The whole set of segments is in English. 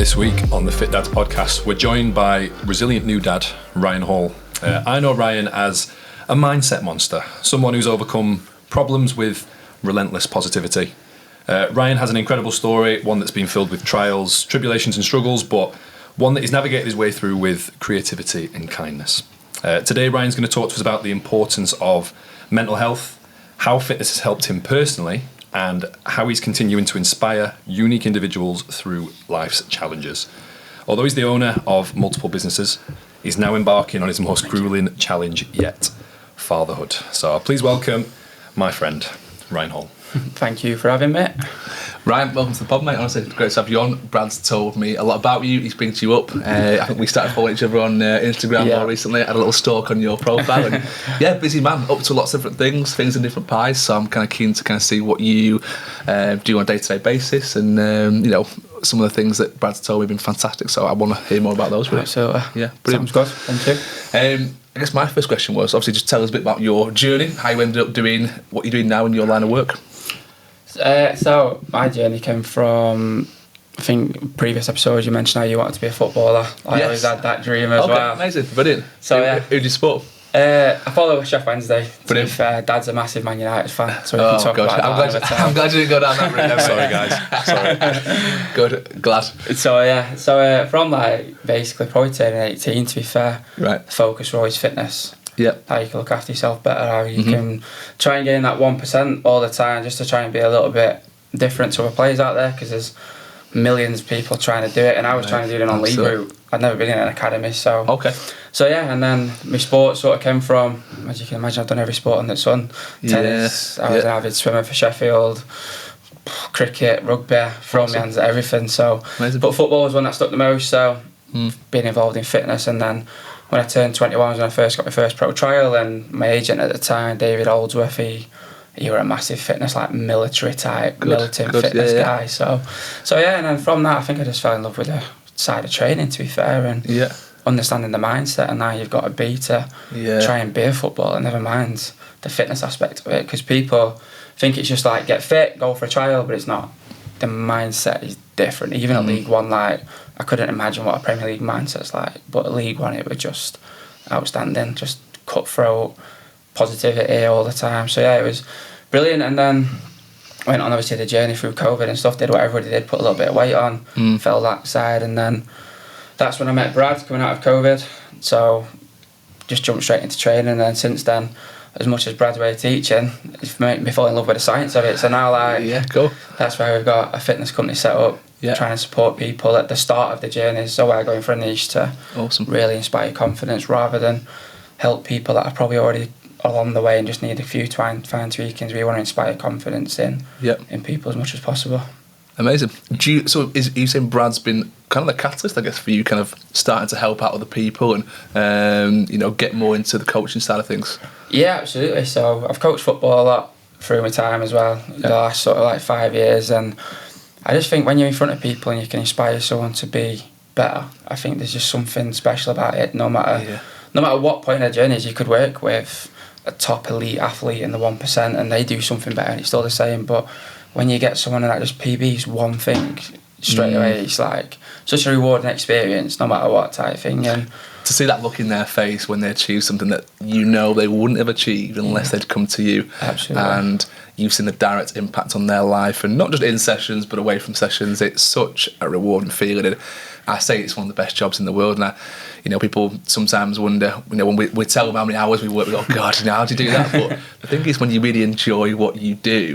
This week on the Fit Dads podcast, we're joined by resilient new dad, Ryan Hall. I know Ryan as a mindset monster, someone who's overcome problems with relentless positivity. Ryan has an incredible story, one that's been filled with trials, tribulations and struggles, but one that he's navigated his way through with creativity and kindness. Today, Ryan's going to talk to us about the importance of mental health, how fitness has helped him personally, and how he's continuing to inspire unique individuals through life's challenges. Although he's the owner of multiple businesses, he's now embarking on his most gruelling challenge yet, fatherhood. So please welcome my friend, Ryan Hall. Thank you for having me. Ryan, welcome to the pod, mate. Honestly, it's great to have you on. Brad's told me a lot about you. He's bringing you up. I think we started following each other on Instagram more recently. I had a little stalk on your profile. And busy man, up to lots of different things in different pies. So I'm kind of keen to kind of see what you do on a day-to-day basis. And, some of the things that Brad's told me have been fantastic. So I want to hear more about those. Really. Absolutely. Yeah, brilliant. Sounds good. Thank you. I guess my first question was, obviously, just tell us a bit about your journey, how you ended up doing what you're doing now in your line of work. So my journey came from, I think, previous episodes you mentioned how you wanted to be a footballer. I always had that dream as well. Amazing, brilliant. So who do you support? I follow Chef Wednesday. To Brilliant. be fair, Dad's a massive Man United fan, so we can talk about that. I'm glad you didn't go down that route. Sorry, guys. Sorry. Good, glad. So from basically probably turning 18, to be fair, Right. the focus was always fitness. Yep. How you can look after yourself better, how you can try and gain that 1% all the time, just to try and be a little bit different to other players out there, because there's millions of people trying to do it, and I was trying to do it on league route. I'd never been in an academy, so and then my sport sort of came from, as you can imagine, I've done every sport under the sun. Tennis, I was an avid swimmer for Sheffield, cricket, rugby, throwing my hands at everything. So, amazing. But football was one that stuck the most. So, being involved in fitness, and then when I turned 21 was when I first got my first pro trial, and my agent at the time, David Oldsworth, he were a massive fitness, like military type, militant fitness guy. So and then from that, I think I just fell in love with the side of training, to be fair, and understanding the mindset and how you've got to be to try and be a footballer, never mind the fitness aspect of it, because people think it's just like get fit, go for a trial, but it's not. The mindset is different. Even at League One, like, I couldn't imagine what a Premier League mindset's like, but at League One it was just outstanding, just cutthroat, positivity all the time. So it was brilliant. And then went on obviously the journey through COVID and stuff, did what everybody did, put a little bit of weight on, fell that side, and then that's when I met Brad coming out of COVID. So just jumped straight into training, and then since then, as much as Brad's way of teaching, it's made me fall in love with the science of it. So now that's why we've got a fitness company set up, trying to support people at the start of the journey. So we're going for a niche to really inspire confidence, rather than help people that are probably already along the way and just need a few fine tweakings. We want to inspire confidence in people as much as possible. Amazing. Are you saying Brad's been kind of the catalyst, I guess, for you kind of starting to help out other people and get more into the coaching side of things? Yeah, absolutely. So I've coached football a lot through my time as well, the last sort of 5 years, and I just think when you're in front of people and you can inspire someone to be better, I think there's just something special about it. No matter what point of the journey is, you could work with a top elite athlete in the 1% and they do something better and it's still the same, but when you get someone that just PBs one thing straight away, it's like such a rewarding experience, no matter what type thing. And to see that look in their face when they achieve something that they wouldn't have achieved unless they'd come to you. Absolutely. And you've seen the direct impact on their life, and not just in sessions but away from sessions. It's such a rewarding feeling, and I say it's one of the best jobs in the world. And people sometimes wonder, when we tell them how many hours we work, we go, God, how do you do that? But the thing is, when you really enjoy what you do,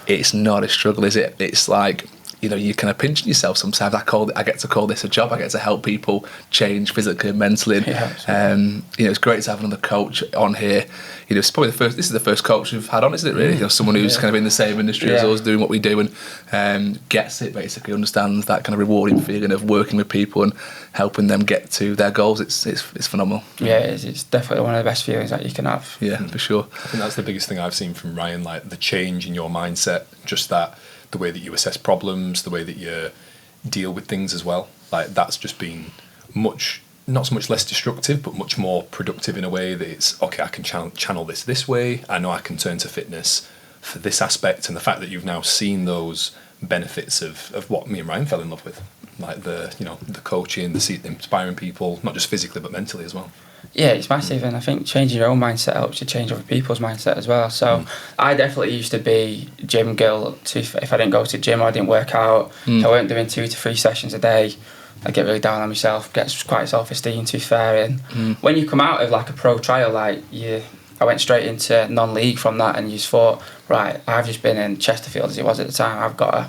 it's not a struggle, is it? It's like, you're kind of pinching yourself sometimes. I get to call this a job. I get to help people change physically and mentally. It's great to have another coach on here. It's probably this is the first coach we've had on, isn't it, really? Someone who's kind of in the same industry as us, doing what we do, and gets it, basically, understands that kind of rewarding feeling of working with people and helping them get to their goals. It's phenomenal. Yeah, it's definitely one of the best feelings that you can have. Yeah, for sure. I think that's the biggest thing I've seen from Ryan, like the change in your mindset, just that, the way that you assess problems, the way that you deal with things as well. Like, that's just been not so much less destructive, but much more productive in a way that it's, okay, I can channel this way. I know I can turn to fitness for this aspect. And the fact that you've now seen those benefits of what me and Ryan fell in love with. like the coaching, the inspiring people, not just physically but mentally as well. Yeah, it's massive, and I think changing your own mindset helps you change other people's mindset as well. So I definitely used to be gym girl. If I didn't go to gym or I didn't work out, if I weren't doing 2 to 3 sessions a day, I'd get really down on myself, get quite self-esteem, to be fair. And when you come out of like a pro trial, I went straight into non-league from that, and you just thought, right, I've just been in Chesterfield as it was at the time, I've got to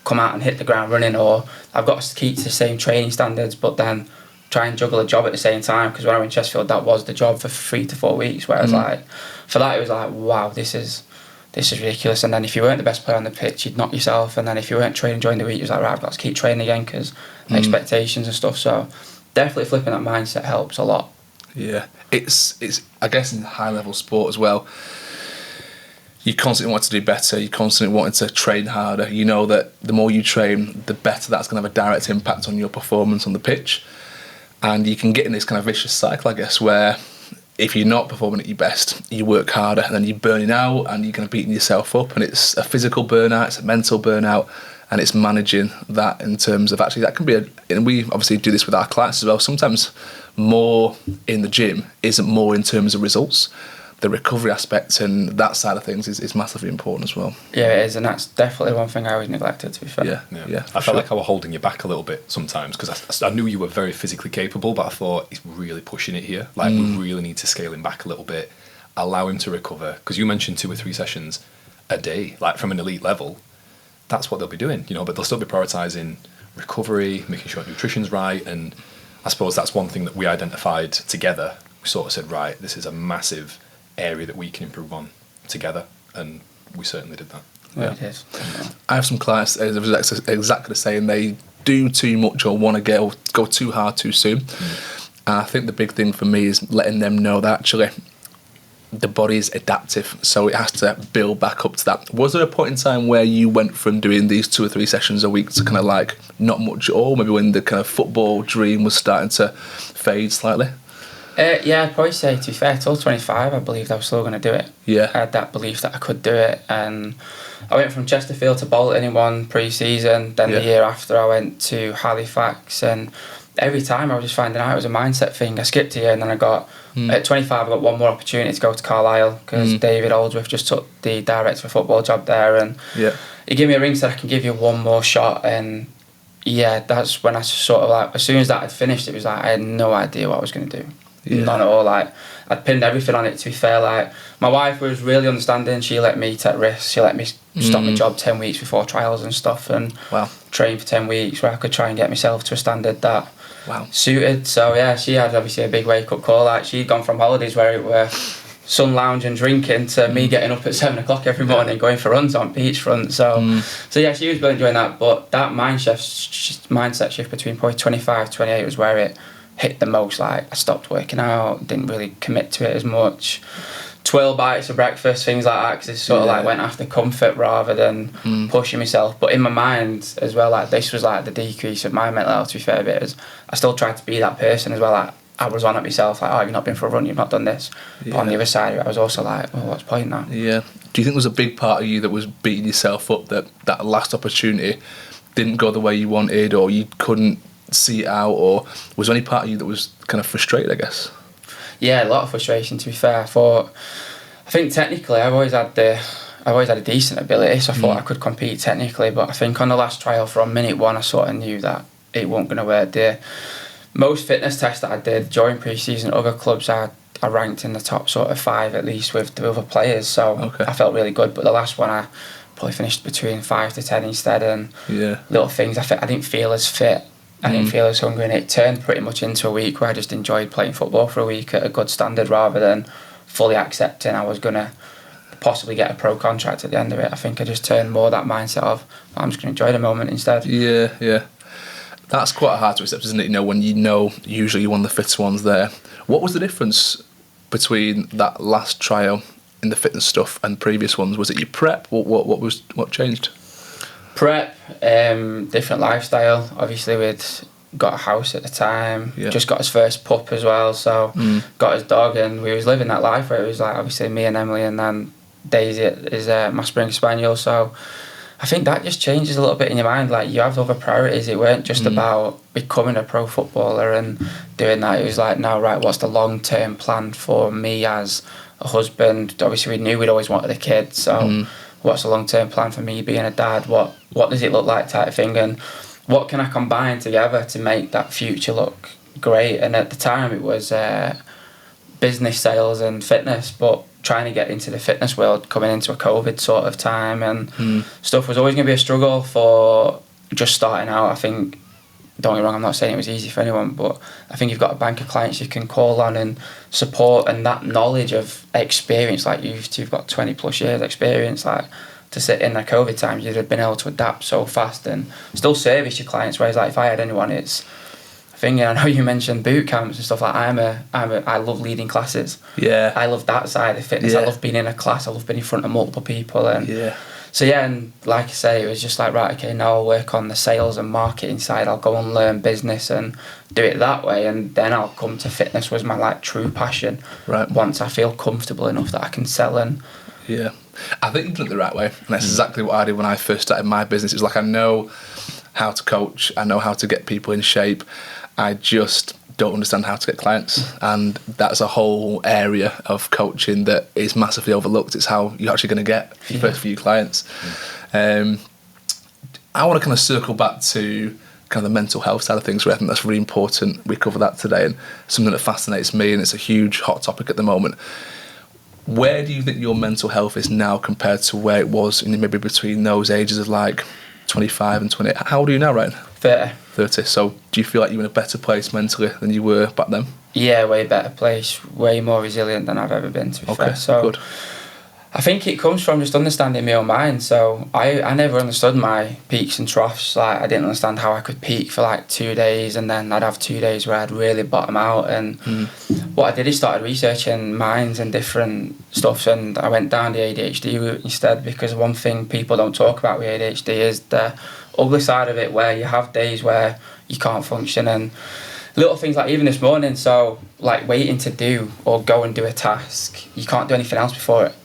come out and hit the ground running, or I've got to keep to the same training standards, but then try and juggle a job at the same time, because when I went to Chesterfield, that was the job for 3 to 4 weeks, whereas like for that it was like, wow, this is ridiculous. And then if you weren't the best player on the pitch, you'd knock yourself, and then if you weren't training during the week, you was like, right, I've got to keep training again because expectations and stuff. So definitely flipping that mindset helps a lot. Yeah, it's I guess in high level sport as well, you constantly want to do better, you constantly want to train harder. You know that the more you train, the better that's going to have a direct impact on your performance on the pitch. And you can get in this kind of vicious cycle, I guess, where if you're not performing at your best, you work harder and then you're burning out and you're kind of beating yourself up. And it's a physical burnout, it's a mental burnout, and it's managing that in terms of actually that can be and we obviously do this with our clients as well. Sometimes more in the gym isn't more in terms of results. The recovery aspect and that side of things is massively important as well. Yeah, it is, and that's definitely one thing I always neglected, to be fair. Yeah. I felt like I was holding you back a little bit sometimes, because I knew you were very physically capable, but I thought he's really pushing it here. Like, we really need to scale him back a little bit, allow him to recover, because you mentioned 2 or 3 sessions a day, like from an elite level. That's what they'll be doing, but they'll still be prioritising recovery, making sure nutrition's right, and I suppose that's one thing that we identified together. We sort of said, right, this is a massive area that we can improve on together, and we certainly did that. Yeah, it is. I have some clients exactly the same. They do too much or want to go too hard too soon. And I think the big thing for me is letting them know that actually the body is adaptive, so it has to build back up to that. Was there a point in time where you went from doing these 2 or 3 sessions a week to kind of like not much at all, maybe when the kind of football dream was starting to fade slightly? Yeah, I'd probably say, to be fair, till 25 I believed I was still going to do it. Yeah. I had that belief that I could do it, and I went from Chesterfield to Bolton in one pre-season, then the year after I went to Halifax, and every time I was just finding out it was a mindset thing. I skipped a year, and then at 25 I got one more opportunity to go to Carlisle, because David Oldsworth just took the director of football job there, and he gave me a ring, said I can give you one more shot. And yeah, that's when I sort of like, as soon as that had finished, it was like I had no idea what I was going to do. None at all. Like, I'd pinned everything on it, to be fair. Like, my wife was really understanding. She let me take risks. She let me stop my job 10 weeks before trials and stuff, and train for 10 weeks where I could try and get myself to a standard that suited. So yeah, she had obviously a big wake up call. Like, she'd gone from holidays where it were sun lounge and drinking to me getting up at 7 o'clock every morning going for runs on beachfront. So yeah, she was really enjoying that. But that mindset shift between probably 25, 28 was where it hit the most. Like, I stopped working out, didn't really commit to it as much. 12 bites for breakfast, things like that, because it sort of like went after comfort rather than pushing myself. But in my mind as well, like, this was like the decrease of my mental health, to be fair, a bit. I still tried to be that person as well. Like, I was on at myself, like, oh, you've not been for a run, you've not done this. But on the other side of it, I was also like, well, what's the point now? Yeah. Do you think there was a big part of you that was beating yourself up, that last opportunity didn't go the way you wanted, or you couldn't see it out, or was there any part of you that was kind of frustrated, I guess? Yeah, a lot of frustration, to be fair. I think technically I've always had a decent ability, so I thought I could compete technically, but I think on the last trial from minute 1 I sort of knew that it wasn't going to work. The most fitness tests that I did during pre-season, other clubs I ranked in the top sort of 5 at least with the other players, so I felt really good. But the last one I probably finished between 5 to 10 instead, and little things, I didn't feel as fit, I didn't feel as hungry, and it turned pretty much into a week where I just enjoyed playing football for a week at a good standard rather than fully accepting I was going to possibly get a pro contract at the end of it. I think I just turned more that mindset of, I'm just going to enjoy the moment instead. Yeah. That's quite hard to accept, isn't it? When you know usually you're one of the fittest ones there. What was the difference between that last trial in the fitness stuff and previous ones? Was it your prep? What changed? Prep, different lifestyle. Obviously, we'd got a house at the time, just got his first pup as well, so got his dog, and we was living that life where it was like obviously me and Emily, and then Daisy is my spring spaniel. So I think that just changes a little bit in your mind. Like, you have other priorities. It weren't just about becoming a pro footballer and doing that. It was like, no, right, what's the long-term plan for me as a husband? Obviously, we knew we'd always wanted a kid, so what's the long-term plan for me being a dad? What does it look like, type of thing? And what can I combine together to make that future look great? And at the time, it was business, sales and fitness, but trying to get into the fitness world coming into a COVID sort of time and stuff was always going to be a struggle for just starting out. I think, don't get me wrong, I'm not saying it was easy for anyone, but I think you've got a bank of clients you can call on and support, and that knowledge of experience, like you've got 20 plus years experience, like to sit in the COVID times, you'd have been able to adapt so fast and still service your clients. Whereas like if I had anyone, it's thing. I know you mentioned boot camps and stuff. Like I love leading classes. Yeah. I love that side of fitness. Yeah. I love being in a class. I love being in front of multiple people. And Yeah. so yeah, and like I say, it was just like, right, okay, now I'll work on the sales and marketing side. I'll go and learn business and do it that way, and then I'll come to fitness was my like true passion. Right. Once I feel comfortable enough that I can sell and. Yeah. I think you've done it the right way, and that's exactly what I did when I first started my business. It was like, I know how to coach, I know how to get people in shape, I just don't understand how to get clients, and that's a whole area of coaching that is massively overlooked. It's how you're actually going to get your first few clients. I want to kind of circle back to kind of the mental health side of things, where I think that's really important. We cover that today, and something that fascinates me, and it's a huge hot topic at the moment. Where do you think your mental health is now compared to where it was in maybe between those ages of like 25 and 20? How old are you now, Ryan? 30. So do you feel like you're in a better place mentally than you were back then? Yeah, way better place, way more resilient than I've ever been, to be fair. So good. I think it comes from just understanding my own mind. So I never understood my peaks and troughs. Like, I didn't understand how I could peak for like 2 days and then I'd have 2 days where I'd really bottom out. And what I did is started researching minds and different stuff, and I went down the ADHD route instead, because one thing people don't talk about with ADHD is the ugly side of it, where you have days where you can't function and little things like even this morning. So like waiting to do or go and do a task, you can't do anything else before it.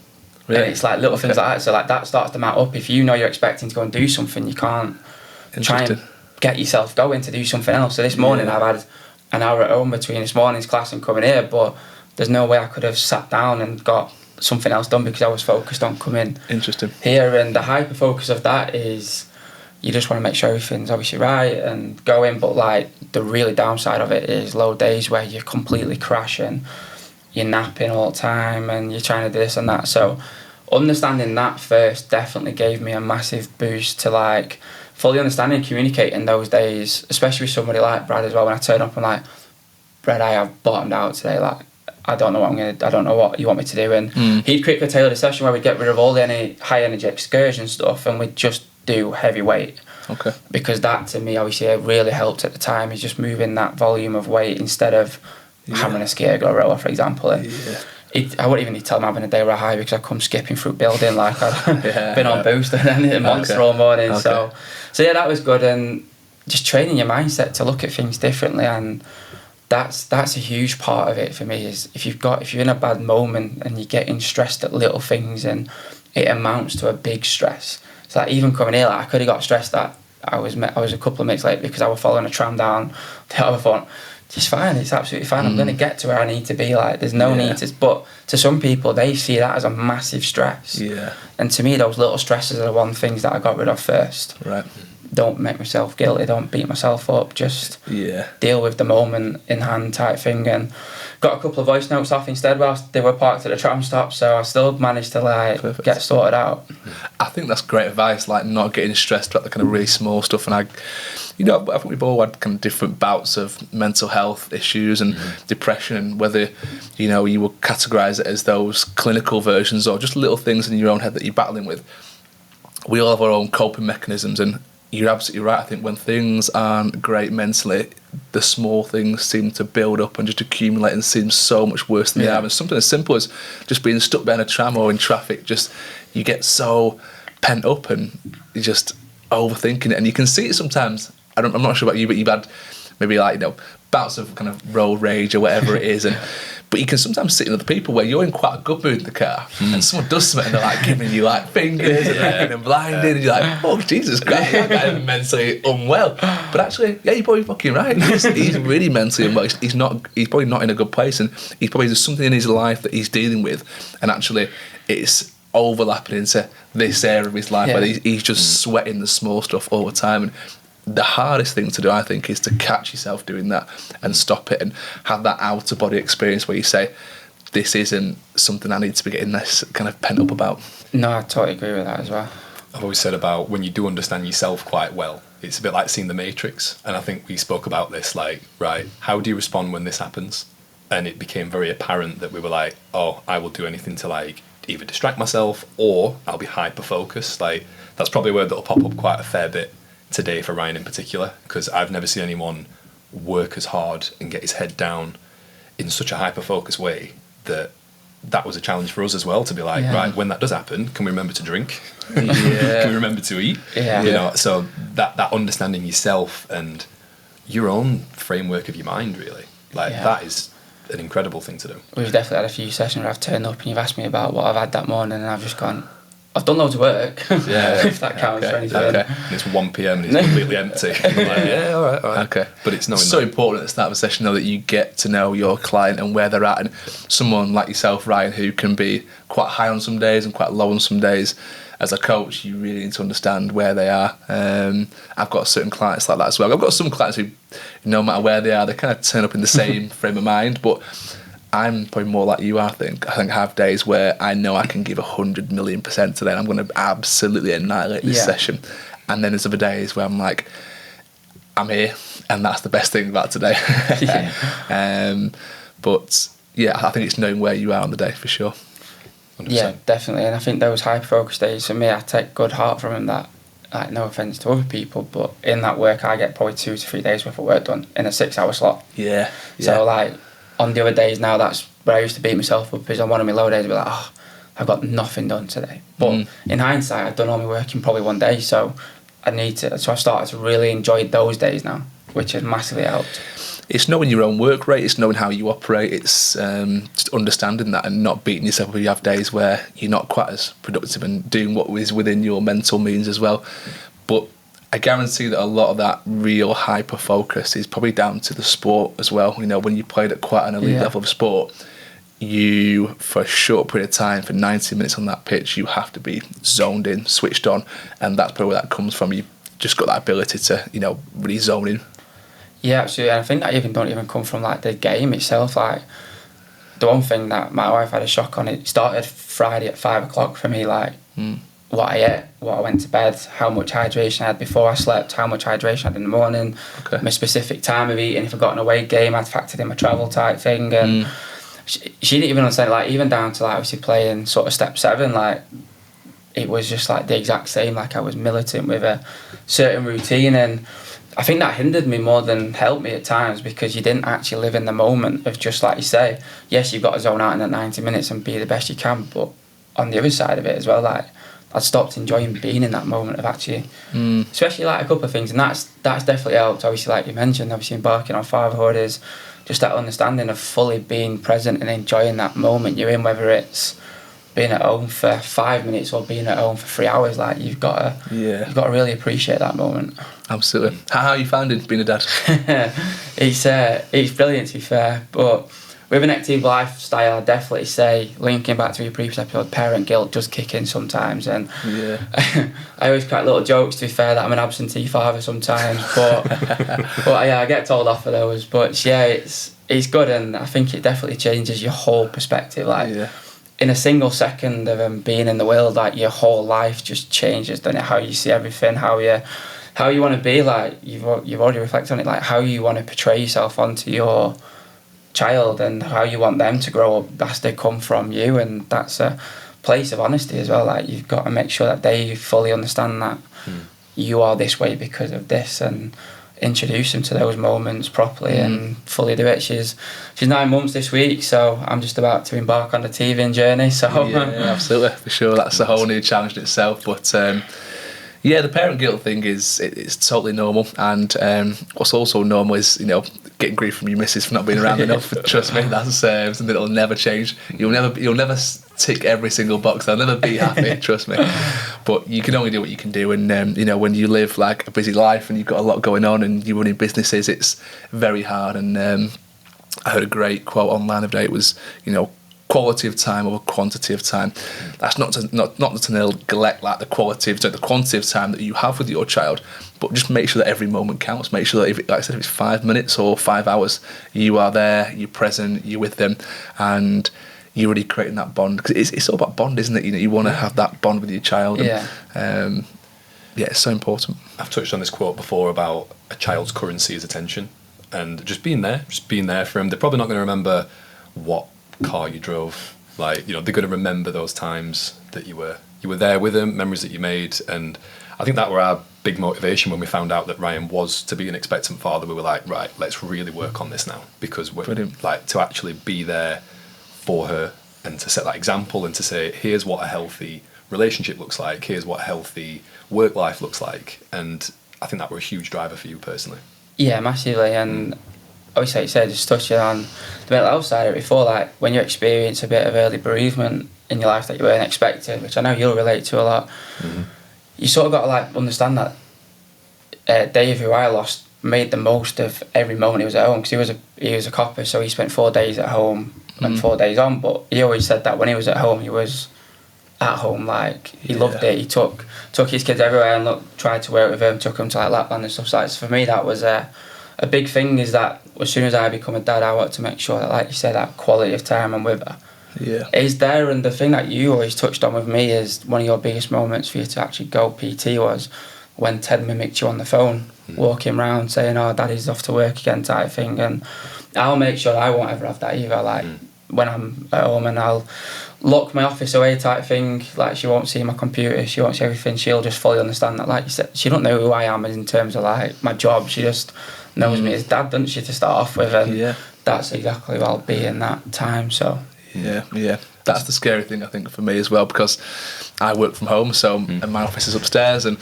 Really? And it's like little things like that. So like that starts to mount up. If you know you're expecting to go and do something, you can't try and get yourself going to do something else. So this morning I've had an hour at home between this morning's class and coming here, but there's no way I could have sat down and got something else done because I was focused on coming here. And the hyper focus of that is you just want to make sure everything's obviously right and going, but like the really downside of it is low days where you're completely crashing, you're napping all the time and you're trying to do this and that. So understanding that first definitely gave me a massive boost to like fully understanding and communicating those days, especially with somebody like Brad as well. When I turn up, I'm like, Brad, I have bottomed out today. Like, I don't know what you want me to do. And he'd quickly tailor a session where we'd get rid of all the high energy excursion stuff and we'd just do heavy weight. Okay. Because that to me obviously it really helped at the time, is just moving that volume of weight instead of having a ski erg or rower, for example. And I wouldn't even need to tell him I'm having a day where I high because I come skipping through building like I've been on boost and then a monster all morning. So yeah, that was good, and just training your mindset to look at things differently, and that's a huge part of it for me. Is if you're in a bad moment and you're getting stressed at little things and it amounts to a big stress. So like even coming here, like I could have got stressed that I was a couple of minutes late because I was following a tram down the other front. It's fine, it's absolutely fine. I'm going to get to where I need to be. Like, there's no need to. But to some people, they see that as a massive stress. Yeah. And to me, those little stresses are the one things that I got rid of first. Right. Don't make myself guilty. Don't beat myself up. Just deal with the moment in hand type thing. And got a couple of voice notes off instead whilst they were parked at the tram stop. So I still managed to like get sorted out. I think that's great advice. Like not getting stressed about the kind of really small stuff. And I think we've all had kind of different bouts of mental health issues and depression, and whether you will categorise it as those clinical versions or just little things in your own head that you're battling with. We all have our own coping mechanisms, and you're absolutely right. I think when things aren't great mentally, the small things seem to build up and just accumulate and seem so much worse than they are. And something as simple as just being stuck behind a tram or in traffic, just you get so pent up and you're just overthinking it. And you can see it sometimes. I'm not sure about you, but you've had maybe bouts of kind of road rage or whatever it is, and But you can sometimes sit in other people where you're in quite a good mood in the car, and someone does something and they're like giving you like fingers and making them blinded, and you're like, oh Jesus Christ, that guy is mentally unwell. But actually, yeah, you're probably fucking right. He's really mentally unwell. He's probably not in a good place, and he's probably there's something in his life that he's dealing with, and actually it's overlapping into this area of his life where he's just sweating the small stuff all the time. And the hardest thing to do, I think, is to catch yourself doing that and stop it and have that outer body experience where you say, this isn't something I need to be getting this kind of pent up about. No, I totally agree with that as well. I've always said about when you do understand yourself quite well, it's a bit like seeing The Matrix. And I think we spoke about this, like, right, how do you respond when this happens? And it became very apparent that we were like, oh, I will do anything to like either distract myself or I'll be hyper focused. Like, that's probably a word that'll pop up quite a fair bit today for Ryan in particular, because I've never seen anyone work as hard and get his head down in such a hyper focused way that was a challenge for us as well, to be like, right, when that does happen, can we remember to drink? Can we remember to eat? You know, so that understanding yourself and your own framework of your mind, really, like that is an incredible thing to do. We've definitely had a few sessions where I've turned up and you've asked me about what I've had that morning, and I've just gone, I've done loads of work, if that counts for anything. And it's 1 p.m. and it's completely empty. And I'm like, all right. Okay. But it's knowing so important at the start of a session, though, that you get to know your client and where they're at. And someone like yourself, Ryan, who can be quite high on some days and quite low on some days, as a coach, you really need to understand where they are. I've got certain clients like that as well. I've got some clients who, no matter where they are, they kind of turn up in the same frame of mind, but I'm probably more like you, I think. I have days where I know I can give 100 million% today, and I'm going to absolutely annihilate this session. And then there's other days where I'm like, I'm here, and that's the best thing about today. But yeah, I think it's knowing where you are on the day, for sure. 100%. Yeah, definitely. And I think those hyper-focused days, for me, I take good heart from them. That, like, no offence to other people, but in that work, I get probably 2 to 3 days worth of work done in a 6-hour slot. Yeah. So, like, on the other days now, that's where I used to beat myself up, because on one of my low days I'd be like, oh, I've got nothing done today. But in hindsight, I've done all my work in probably one day, so so I've started to really enjoy those days now, which has massively helped. It's knowing your own work rate, it's knowing how you operate, it's just understanding that and not beating yourself up if you have days where you're not quite as productive and doing what is within your mental means as well. But I guarantee that a lot of that real hyper focus is probably down to the sport as well. You know, when you played at quite an elite level of sport, you, for a short period of time, for 90 minutes on that pitch, you have to be zoned in, switched on, and that's probably where that comes from. You've just got that ability to, you know, really zone in. Yeah, absolutely. And I think that don't even come from like the game itself. Like, the one thing that my wife had a shock on, it started Friday at 5 o'clock for me, like what I ate, what I went to bed, how much hydration I had before I slept, how much hydration I had in the morning, my specific time of eating. If I got an away game, I'd factored in my travel type thing. And she didn't even understand, like, even down to like obviously playing sort of step 7, like, it was just like the exact same. Like, I was militant with a certain routine, and I think that hindered me more than helped me at times, because you didn't actually live in the moment of, just like you say, yes, you've got to zone out in that 90 minutes and be the best you can, but on the other side of it as well, like, I'd stopped enjoying being in that moment of actually, especially like a couple of things, and that's definitely helped. Obviously, like you mentioned, obviously embarking on fatherhood is just that understanding of fully being present and enjoying that moment you're in, whether it's being at home for 5 minutes or being at home for 3 hours. Like, you've got to really appreciate that moment. Absolutely. How are you finding being a dad? It's brilliant, to be fair, but with an active lifestyle, I definitely say, linking back to your previous episode, parent guilt does kick in sometimes, and I always crack little jokes, to be fair, that I'm an absentee father sometimes, but yeah, I get told off for those. But yeah, it's good, and I think it definitely changes your whole perspective. Like, in a single second of being in the world, like, your whole life just changes, doesn't it? How you see everything, how you want to be. Like, you've already reflected on it, like how you want to portray yourself onto your child and how you want them to grow up as they come from you, and that's a place of honesty as well. Like, you've got to make sure that they fully understand that you are this way because of this, and introduce them to those moments properly and fully do it. She's 9 months this week, so I'm just about to embark on the teething journey. So yeah, absolutely, for sure. That's a whole new challenge in itself, but Yeah, the parent guilt thing it's totally normal, and what's also normal is getting grief from your missus for not being around enough. Trust me, that's something that'll never change. You'll never tick every single box. They'll never be happy. Trust me, but you can only do what you can do, and when you live like a busy life and you've got a lot going on and you're running businesses, it's very hard. And I heard a great quote online the other day. It was quality of time over quantity of time. That's not to neglect like the quantity of time that you have with your child, but just make sure that every moment counts. Make sure that if it's 5 minutes or 5 hours, you are there, you're present, you're with them, and you're really creating that bond. Because it's all about bond, isn't it? You want to have that bond with your child. And, it's so important. I've touched on this quote before about a child's currency is attention, and just being there for them. They're probably not going to remember what car you drove, they're going to remember those times that you were there with them, memories that you made. And I think that were our big motivation when we found out that Ryan was to be an expectant father. We were like, right, let's really work on this now, because we're to actually be there for her and to set that example and to say, here's what a healthy relationship looks like, here's what a healthy work life looks like. And I think that were a huge driver for you personally. Yeah, massively. And obviously, like you said, just touching on the mental health side of it before, like when you experience a bit of early bereavement in your life that you weren't expecting, which I know you'll relate to a lot, you sort of got to understand that Dave, who I lost, made the most of every moment he was at home, because he was a copper, so he spent 4 days at home and 4 days on. But he always said that when he was at home, he was at home, he loved it. He took his kids everywhere and tried to work with them, took them to Lapland and stuff. So for me, that was a big thing, is that as soon as I become a dad, I want to make sure that, like you said, that quality of time I'm with her is there. And the thing that you always touched on with me is one of your biggest moments for you to actually go PT was when Ted mimicked you on the phone, walking around saying, "Oh, Daddy's off to work again," type thing. And I'll make sure I won't ever have that either. When I'm at home and I'll lock my office away type thing, she won't see my computer, she won't see everything, she'll just fully understand that, like you said, she don't know who I am in terms of my job, she just knows me as dad, doesn't she, to start off with, and that's exactly what I'll be in that time. So that's the scary thing, I think, for me as well, because I work from home, so and my office is upstairs, and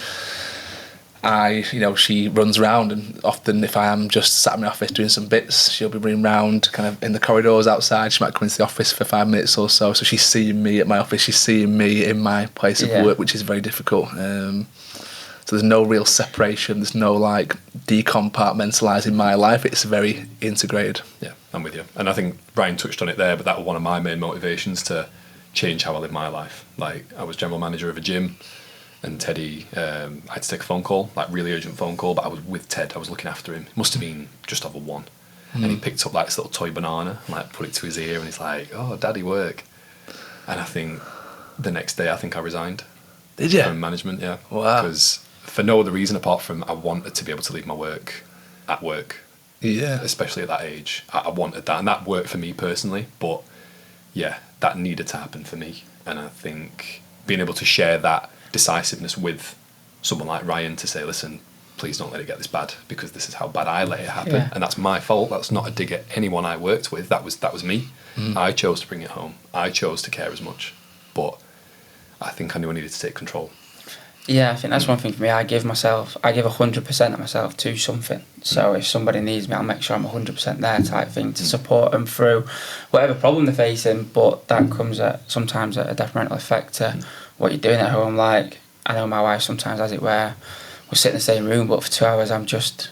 she runs around, and often if I am just sat in my office doing some bits, she'll be running around kind of in the corridors outside. She might come into the office for 5 minutes or so she's seeing me at my office, she's seeing me in my place of work, which is very difficult. So there's no real separation, there's no decompartmentalising my life, it's very integrated. Yeah, I'm with you. And I think Ryan touched on it there, but that was one of my main motivations to change how I live my life. I was general manager of a gym, and Teddy, I had to take a phone call, really urgent phone call, but I was with Ted, I was looking after him. It must have been just over 1. And he picked up this little toy banana and put it to his ear, and he's like, "Oh, Daddy, work." And I think the next day, I resigned. Did you? From management, yeah. Wow. Because for no other reason apart from I wanted to be able to leave my work at work. Yeah. Especially at that age. I wanted that, and that worked for me personally, but yeah, that needed to happen for me. And I think being able to share that decisiveness with someone like Ryan to say, "Listen, please don't let it get this bad, because this is how bad I let it happen, and that's my fault. That's not a dig at anyone I worked with. That was me. I chose to bring it home. I chose to care as much, but I think I knew I needed to take control." Yeah, I think that's one thing for me. I give 100% of myself to something. So if somebody needs me, I'll make sure I'm 100% there type thing to support them through whatever problem they're facing. But that comes sometimes at a detrimental effect to what you're doing at home. I know my wife sometimes has it where we'll sit in the same room, but for 2 hours I'm just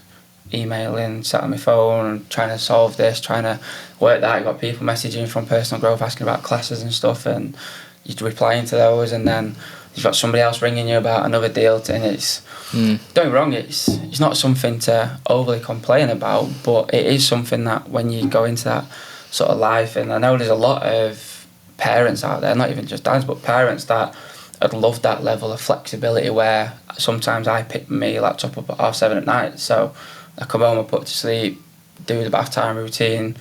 emailing, sat on my phone, trying to solve this, trying to work that. You've got people messaging from personal growth asking about classes and stuff, and you're replying to those, and then you've got somebody else ringing you about another deal, and it's don't get me wrong, it's not something to overly complain about, but it is something that when you go into that sort of life, and I know there's a lot of parents out there, not even just dads, but parents that I'd love that level of flexibility where sometimes I pick my laptop up at 7:30 at night, so I come home and put it to sleep, do the bath time routine,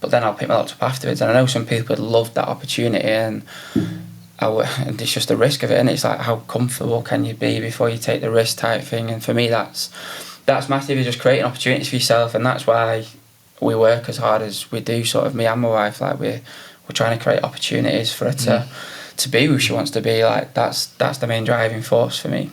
but then I'll pick my laptop afterwards. And I know some people would love that opportunity, and it's just the risk of it, and it's how comfortable can you be before you take the risk type thing. And for me, that's massive. You just creating opportunities for yourself, and that's why we work as hard as we do. Sort of me and my wife, we're trying to create opportunities for her to be who she wants to be. Like that's the main driving force for me.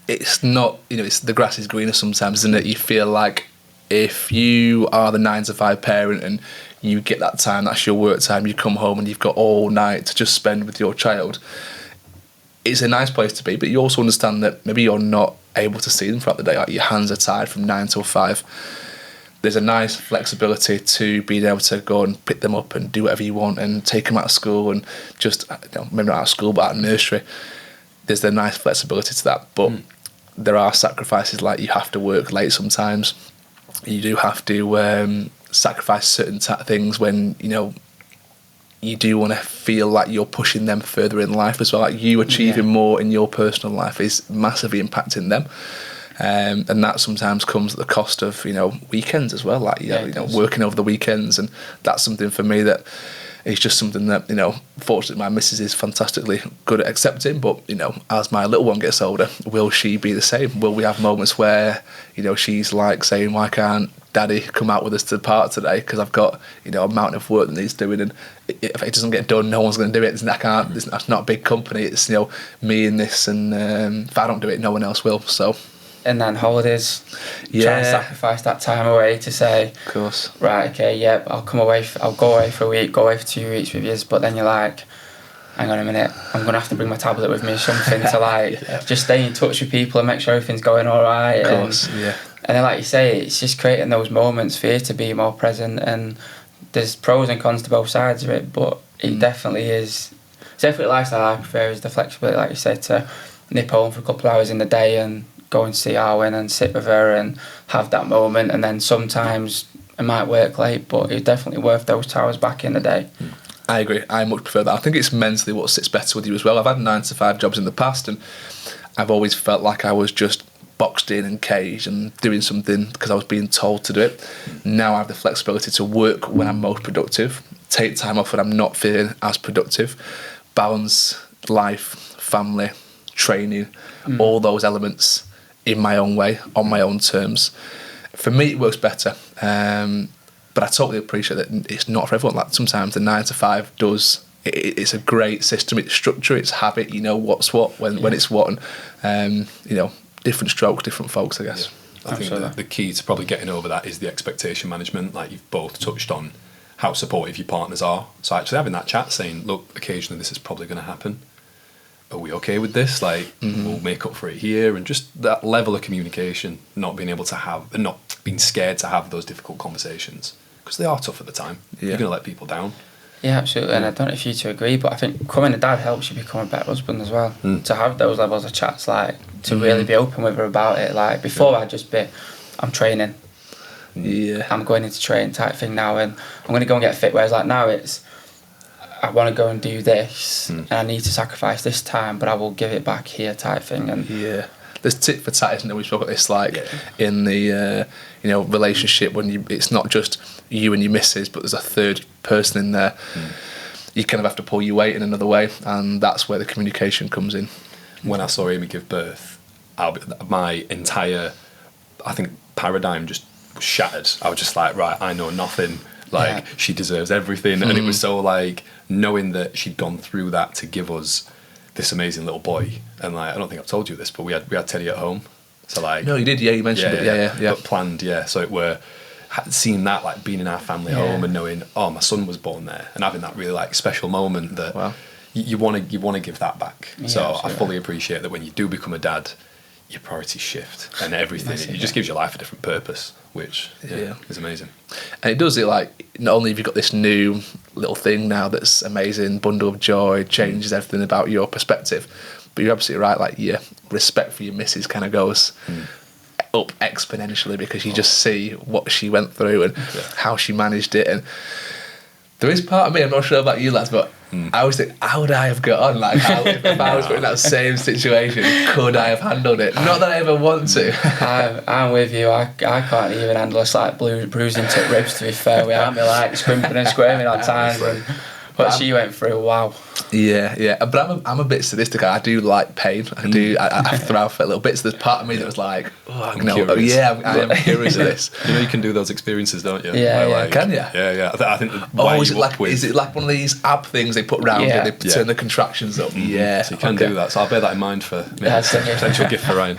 It's not, it's the grass is greener sometimes, isn't it? You feel like if you are the 9 to 5 parent and you get that time, that's your work time, you come home and you've got all night to just spend with your child, it's a nice place to be, but you also understand that maybe you're not able to see them throughout the day. Like your hands are tied from 9 till 5. There's a nice flexibility to being able to go and pick them up and do whatever you want and take them out of school and just, maybe not out of school, but out of nursery. There's a nice flexibility to that, but there are sacrifices, like you have to work late sometimes. You do have to sacrifice certain things when, you do want to feel like you're pushing them further in life as well. Like you achieving more in your personal life is massively impacting them. And that sometimes comes at the cost of, weekends as well. Like, working over the weekends. And that's something for me that is just something that, fortunately my missus is fantastically good at accepting. But, as my little one gets older, will she be the same? Will we have moments where, she's like saying, why can't Daddy come out with us to the park today? Because I've got, a mountain of work that needs doing. And if it doesn't get done, no one's going to do it. It's not a big company. It's, me and this. And if I don't do it, no one else will. So... And then holidays, try and sacrifice that time away to say, of course, right, okay, yep, I'll go away for a week, go away for 2 weeks with you. But then you're like, hang on a minute, I'm gonna have to bring my tablet with me, something to just stay in touch with people and make sure everything's going all right. Of course, and then, like you say, it's just creating those moments for you to be more present. And there's pros and cons to both sides of it, but it definitely is. It's definitely a lifestyle I prefer, is the flexibility, like you said, to nip home for a couple of hours in the day and go and see Arwen and sit with her and have that moment. And then sometimes it might work late, but it's definitely worth those 2 hours back in the day. I agree. I much prefer that. I think it's mentally what sits better with you as well. I've had 9 to 5 jobs in the past, and I've always felt like I was just boxed in and caged and doing something because I was being told to do it. Now I have the flexibility to work when I'm most productive, take time off when I'm not feeling as productive, balance life, family, training, all those elements in my own way, on my own terms. For me, it works better. But I totally appreciate that it's not for everyone. Like sometimes the 9 to 5 does. It's a great system. It's structure. It's habit. You know what's what when it's what, and different strokes, different folks. I guess. I think the key to probably getting over that is the expectation management. Like you've both touched on how supportive your partners are. So actually having that chat, saying, look, occasionally this is probably going to happen. Are we okay with this? Like, we'll make up for it here. And just that level of communication, not being able to have, and not being scared to have those difficult conversations, because they are tough at the time. You're going to let people down. Yeah, absolutely. And I don't know if you two agree, but I think becoming a dad helps you become a better husband as well. To have those levels of chats, like, to really be open with her about it. Like, before I'd just be, I'm training. I'm going into training type thing now, and I'm going to go and get fit. Whereas, like, now it's, I want to go and do this, and I need to sacrifice this time, but I will give it back here type thing. And there's tit for tat, isn't there? We spoke about this, like in the relationship, when it's not just you and your missus, but there's a third person in there. You kind of have to pull your weight in another way, and that's where the communication comes in. When I saw Amy give birth, my entire, I think, paradigm just was shattered. I was just like, right, I know nothing. Like, she deserves everything. And it was so, like, knowing that she'd gone through that to give us this amazing little boy. And, like, I don't think I've told you this, but we had Teddy at home. So, like... No, you did, you mentioned it. Yeah. But planned, So it were... Seeing that, like, being in our family home and knowing, oh, my son was born there. And having that really, like, special moment that you want to give that back. So absolutely. I fully appreciate that when you do become a dad, your priorities shift and everything. It just gives your life a different purpose, which is amazing. And it does it, like, not only have you got this new little thing now that's amazing, bundle of joy, changes everything about your perspective, but you're absolutely right, like, your respect for your missus kind of goes up exponentially, because you just see what she went through and how she managed it. And there is part of me, I'm not sure about you lads, but I always think, how would I have got on? Like, if I was in that same situation, could I have handled it? Not that I ever want to. I'm with you. I can't even handle a slight bruising to ribs, to be fair. We had me like scrimping and squirming at times. And what she went through, wow. Yeah. But I'm a bit sadistic. I do like pain. I thrive for little bits. There's part of me that was like, I am curious of this. You know, you can do those experiences, don't you? Yeah, Where, like, can you? Yeah. I think. Is it like one of these ab things they put round it? They turn the contractions up. Yeah, so you can do that. So I'll bear that in mind for potential gift for Ryan.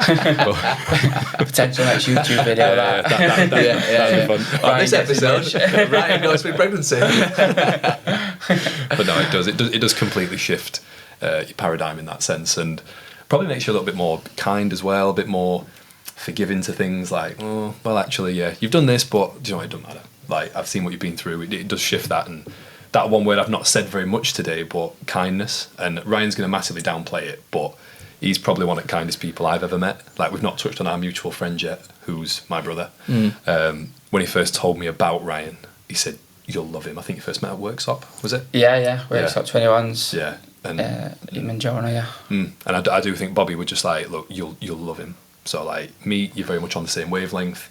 Potential next YouTube video. That'd be fun. On this episode, Ryan goes through pregnancy. But no, it does completely shift your paradigm in that sense, and probably makes you a little bit more kind as well, a bit more forgiving to things like, oh, well, actually, yeah, you've done this, but do you know what, it doesn't matter. Like, I've seen what you've been through. It does shift that, and that one word I've not said very much today, but kindness. And Ryan's going to massively downplay it, but he's probably one of the kindest people I've ever met. Like, we've not touched on our mutual friend yet, who's my brother. When he first told me about Ryan, he said, you'll love him. I think you first met at Workshop, was it? Yeah. Workshop 21s. Yeah. And him and Jonah, yeah. And I do think Bobby would just like, look, you'll love him. So like me, you're very much on the same wavelength.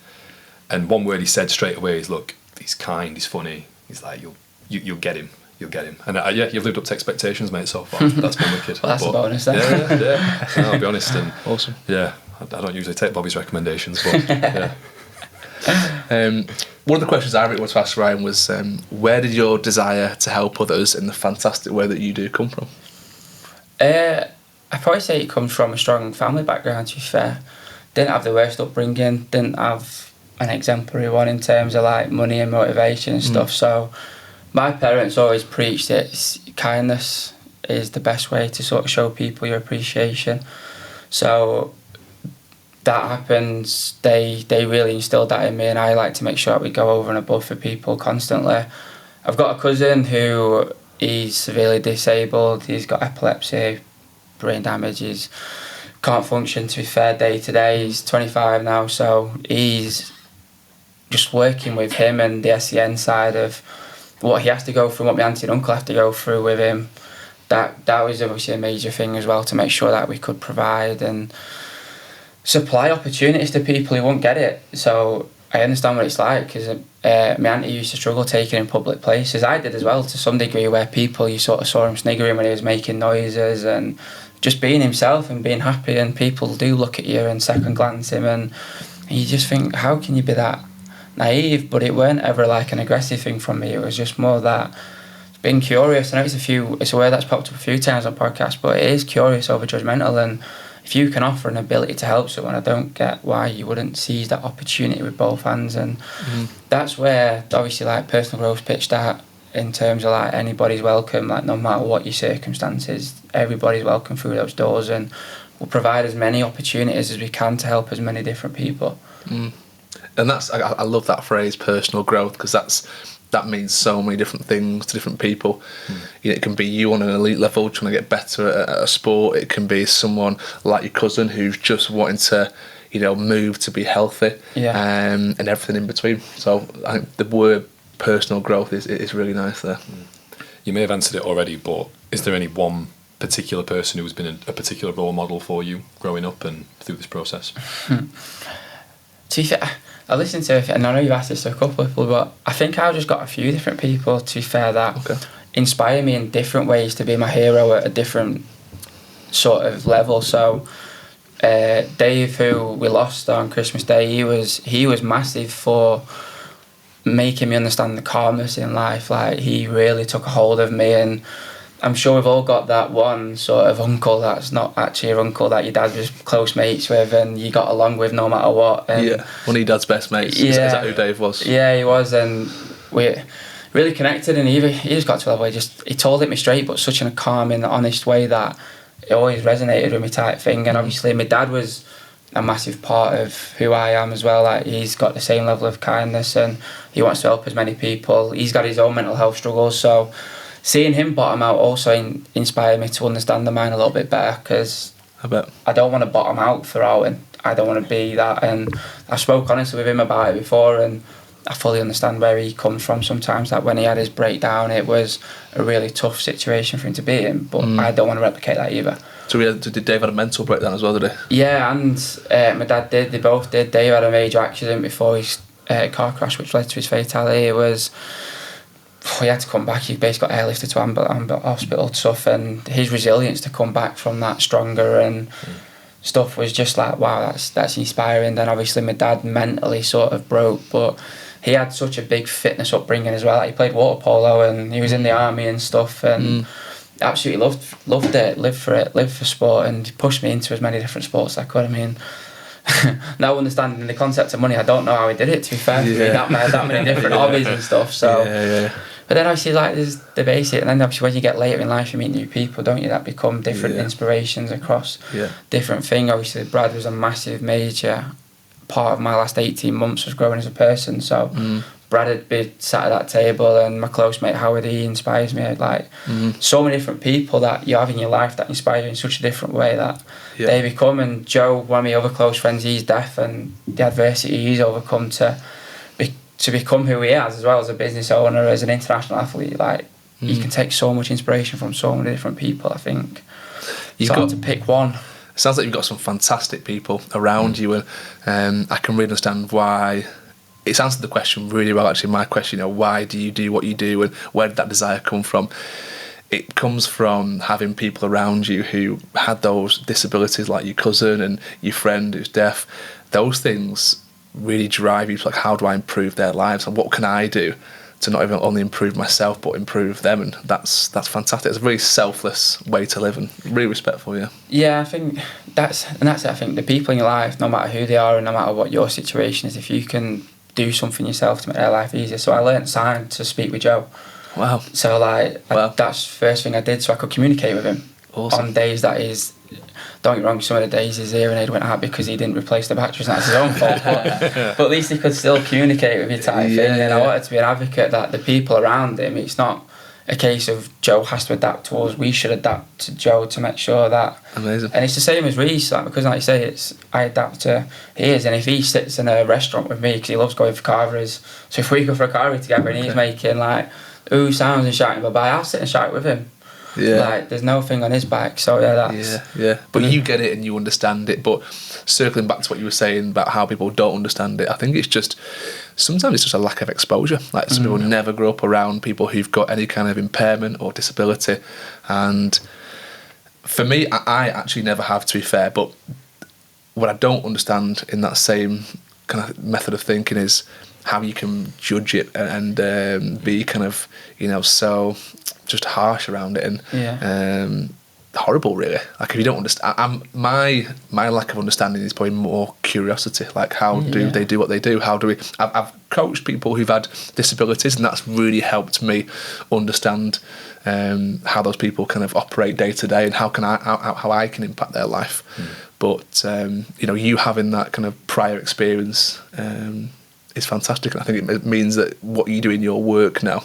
And one word he said straight away is, look, he's kind, he's funny. He's like, you'll get him. You'll get him. And you've lived up to expectations, mate, so far. That's been wicked. Well, that's a bonus then. Yeah. No, I'll be honest. And awesome. Yeah, I don't usually take Bobby's recommendations, but yeah. One of the questions I really wanted to ask Ryan was, where did your desire to help others in the fantastic way that you do come from? I'd probably say it comes from a strong family background, to be fair. Didn't have the worst upbringing, didn't have an exemplary one in terms of like money and motivation and stuff. So my parents always preached that kindness is the best way to sort of show people your appreciation. So that happens, they really instilled that in me, and I like to make sure that we go over and above for people constantly. I've got a cousin who is severely disabled. He's got epilepsy, brain damage, he can't function, to be fair, day to day. He's 25 now, so he's just working with him and the SEN side of what he has to go through, what my auntie and uncle have to go through with him. That was obviously a major thing as well, to make sure that we could provide and supply opportunities to people who won't get it. So I understand what it's like, because my auntie used to struggle taking in public places. I did as well, to some degree, where people, you sort of saw him sniggering when he was making noises and just being himself and being happy, and people do look at you and second glance him, and you just think, how can you be that naive? But it weren't ever like an aggressive thing from me. It was just more that being curious. I know it's a word that's popped up a few times on podcasts, but it is curious over judgmental. And if you can offer an ability to help someone, I don't get why you wouldn't seize that opportunity with both hands. And that's where obviously like personal growth pitched at, in terms of like anybody's welcome, like no matter what your circumstances, everybody's welcome through those doors, and we'll provide as many opportunities as we can to help as many different people. And that's, I love that phrase, personal growth, because that means so many different things to different people. You know, it can be you on an elite level trying to get better at a sport. It can be someone like your cousin who's just wanting to, move to be healthy, and everything in between. So I think the word personal growth is really nice there. You may have answered it already, but is there any one particular person who's been a particular role model for you growing up and through this process? To be fair, I listened to it, and I know you've asked this to a couple of people, but I think I've just got a few different people, to be fair, that inspire me in different ways to be my hero at a different sort of level. So Dave, who we lost on Christmas Day, he was massive for making me understand the calmness in life. Like, he really took a hold of me, and I'm sure we've all got that one sort of uncle that's not actually your uncle, that your dad was close mates with and you got along with no matter what. And one of your dad's best mates. Is that who Dave was? Yeah, he was, and we really connected, and he just got to a level where he told it me straight, but such in a calm and honest way that it always resonated with me type thing. And obviously my dad was a massive part of who I am as well. Like, he's got the same level of kindness and he wants to help as many people. He's got his own mental health struggles, so seeing him bottom out also inspired me to understand the mine a little bit better, because I don't want to bottom out throughout, and I don't want to be that. And I spoke honestly with him about it before, and I fully understand where he comes from sometimes, that when he had his breakdown it was a really tough situation for him to be in, but I don't want to replicate that either. So did Dave have a mental breakdown as well, did he? Yeah, and my dad did, they both did. Dave had a major accident before his car crash which led to his fatality. It was he had to come back. He basically got airlifted to hospital and stuff, and his resilience to come back from that stronger and stuff was just like, wow, that's inspiring. Then obviously my dad mentally sort of broke, but he had such a big fitness upbringing as well. Like, he played water polo and he was in the army and stuff, and absolutely loved it, lived for it, lived for sport, and he pushed me into as many different sports as I could. I mean, now understanding the concept of money, I don't know how he did it, to be fair. Yeah. That many different hobbies and stuff. So, but then obviously, like, there's the basic, and then obviously when you get later in life, you meet new people, don't you? That become different inspirations across different things. Obviously, Brad was a massive, major part of my last 18 months was growing as a person. So Brad had been sat at that table, and my close mate Howard, he inspires me. Like, so many different people that you have in your life that inspire you in such a different way that they become. And Joe, one of my other close friends, he's deaf, and the adversity he's overcome to become who he is, as well as a business owner, as an international athlete. Like, you can take so much inspiration from so many different people. I think it's hard to pick one. Sounds like you've got some fantastic people around you, and I can really understand why. It's answered the question really well, actually. My question, why do you do what you do, and where did that desire come from? It comes from having people around you who had those disabilities, like your cousin and your friend who's deaf. Those things really drive you to, like, how do I improve their lives, and what can I do to not even only improve myself but improve them? And that's fantastic. It's a really selfless way to live, and really respectful. I think that's it. I think the people in your life, no matter who they are and no matter what your situation is, if you can do something yourself to make their life easier. So I learned sign to speak with Joe. Wow. So that's the first thing I did, so I could communicate with him. Awesome. On days that is, don't get me wrong, some of the days his hearing aid went out because he didn't replace the batteries, and that's his own fault. But at least he could still communicate with you type thing. And I wanted to be an advocate that the people around him, it's not a case of Joe has to adapt to us, we should adapt to Joe to make sure that. Amazing. And it's the same as Reece, like, because like you say, I adapt to his, and if he sits in a restaurant with me, because he loves going for carveries, so if we go for a carvery together and he's making like ooh sounds and shouting bye-bye, I'll sit and shout with him. Like, there's no thing on his back, so that's but you get it and you understand it. But circling back to what you were saying about how people don't understand it, I think it's just sometimes it's just a lack of exposure. Like, some people never grow up around people who've got any kind of impairment or disability, and for me, I actually never have, to be fair. But what I don't understand in that same kind of method of thinking is how you can judge it and be kind of, so just harsh around it and horrible, really. Like, if you don't understand, my lack of understanding is probably more curiosity. Like, how do they do what they do? How do we? I've coached people who've had disabilities, and that's really helped me understand how those people kind of operate day to day, and how I can impact their life. But you having that kind of prior experience is fantastic, and I think it means that what you do in your work now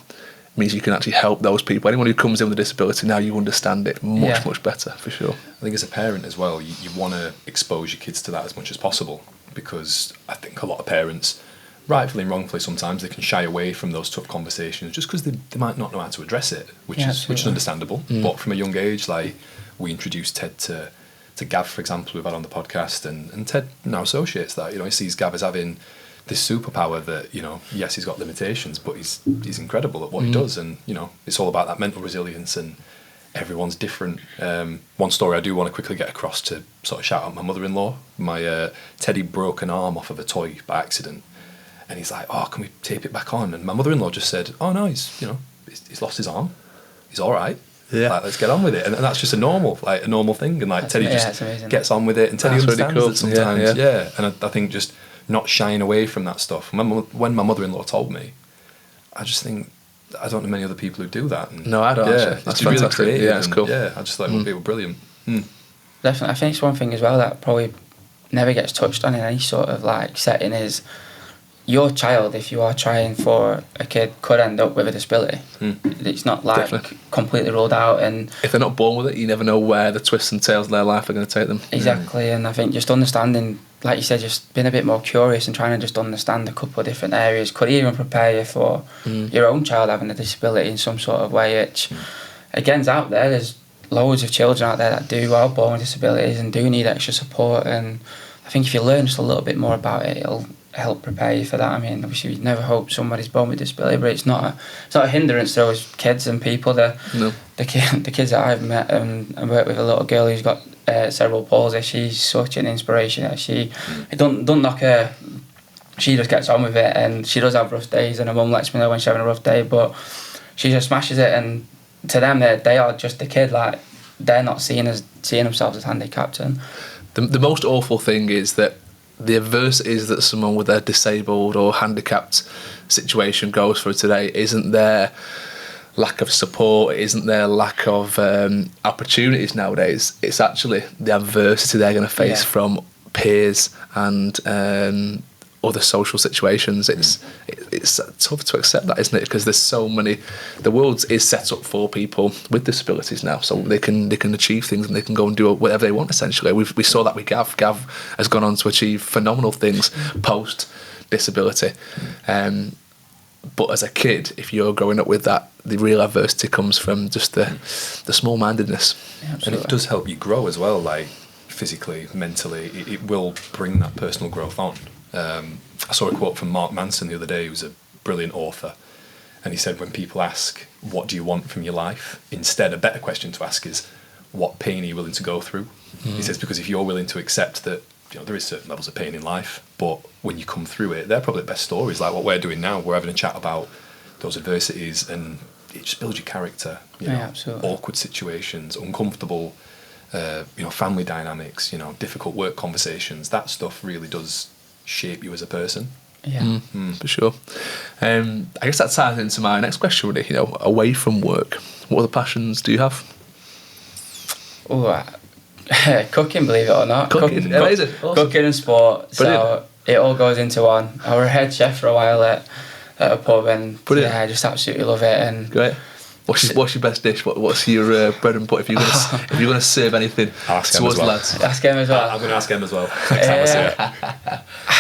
means you can actually help those people. Anyone who comes in with a disability, now you understand it much better, for sure. I think as a parent as well, you want to expose your kids to that as much as possible, because I think a lot of parents, rightfully and wrongfully sometimes, they can shy away from those tough conversations just because they might not know how to address it, which is understandable. But from a young age, like, we introduced Ted to Gav, for example, we've had on the podcast, and Ted now associates that, he sees Gav as having this superpower that, yes, he's got limitations, but he's incredible at what he does, and it's all about that mental resilience, and everyone's different. One story I do want to quickly get across to sort of shout out my mother-in-law. My Teddy broke an arm off of a toy by accident, and he's like, "Oh, can we tape it back on?" And my mother-in-law just said, "Oh no, he's lost his arm. He's all right. Like, let's get on with it." And that's just a normal thing, and like, Teddy just gets on with it, and Teddy understands it sometimes. And I think just not shying away from that stuff. When my mother-in-law told me, I just think, I don't know many other people who do that. And no, I don't. That's fantastic. really creative. Yeah, it's cool. I just thought they were brilliant. Definitely. I think it's one thing as well that probably never gets touched on in any sort of like setting is your child, if you are trying for a kid, could end up with a disability. It's not like completely ruled out, and if they're not born with it, you never know where the twists and turns of their life are going to take them. Exactly. And I think just understanding, like you said, just being a bit more curious and trying to just understand a couple of different areas could even prepare you for your own child having a disability in some sort of way, which again is out there. There's loads of children out there that are born with disabilities and do need extra support, and I think if you learn just a little bit more about it, it'll help prepare you for that. I mean, obviously you'd never hope somebody's born with disability, but it's not a hindrance to those kids and people. The kids that I've met and worked with, a little girl who's got cerebral palsy. She's such an inspiration. She don't knock her. She just gets on with it, and she does have rough days, and her mum lets me know when she's having a rough day, but she just smashes it. And to them, they are just a kid. Like, they're not seeing themselves as handicapped. And the most awful thing is that the adversities that someone with a disabled or handicapped situation goes through today isn't their lack of support, it isn't their lack of opportunities nowadays. It's actually the adversity they're going to face from peers and other social situations. It's tough to accept that, isn't it? Because there's so many. The world is set up for people with disabilities now, so they can achieve things and they can go and do whatever they want. Essentially, we saw that with Gav. Gav has gone on to achieve phenomenal things post disability. But as a kid, if you're growing up with that, the real adversity comes from just the small-mindedness. Yeah, and it does help you grow as well, like physically, mentally. It will bring that personal growth on. I saw a quote from Mark Manson the other day, who's a brilliant author, and he said, when people ask, what do you want from your life? Instead, a better question to ask is, what pain are you willing to go through? He says, because if you're willing to accept that, there is certain levels of pain in life, but when you come through it, they're probably the best stories. Like what we're doing now, we're having a chat about those adversities, and it just builds your character. Absolutely. Awkward situations, uncomfortable, family dynamics, difficult work conversations. That stuff really does shape you as a person. Yeah, for sure. I guess that ties into my next question, really. Away from work, what other passions do you have? Cooking, believe it or not. Cooking, amazing. Awesome. Cooking and sport. Brilliant. So it all goes into one. I was a head chef for a while at a pub, and Brilliant. I just absolutely love it. And great. What's your best dish? What's your bread and butter? If you're gonna serve anything to us lads? Ask him as well. I'm going to ask him as well.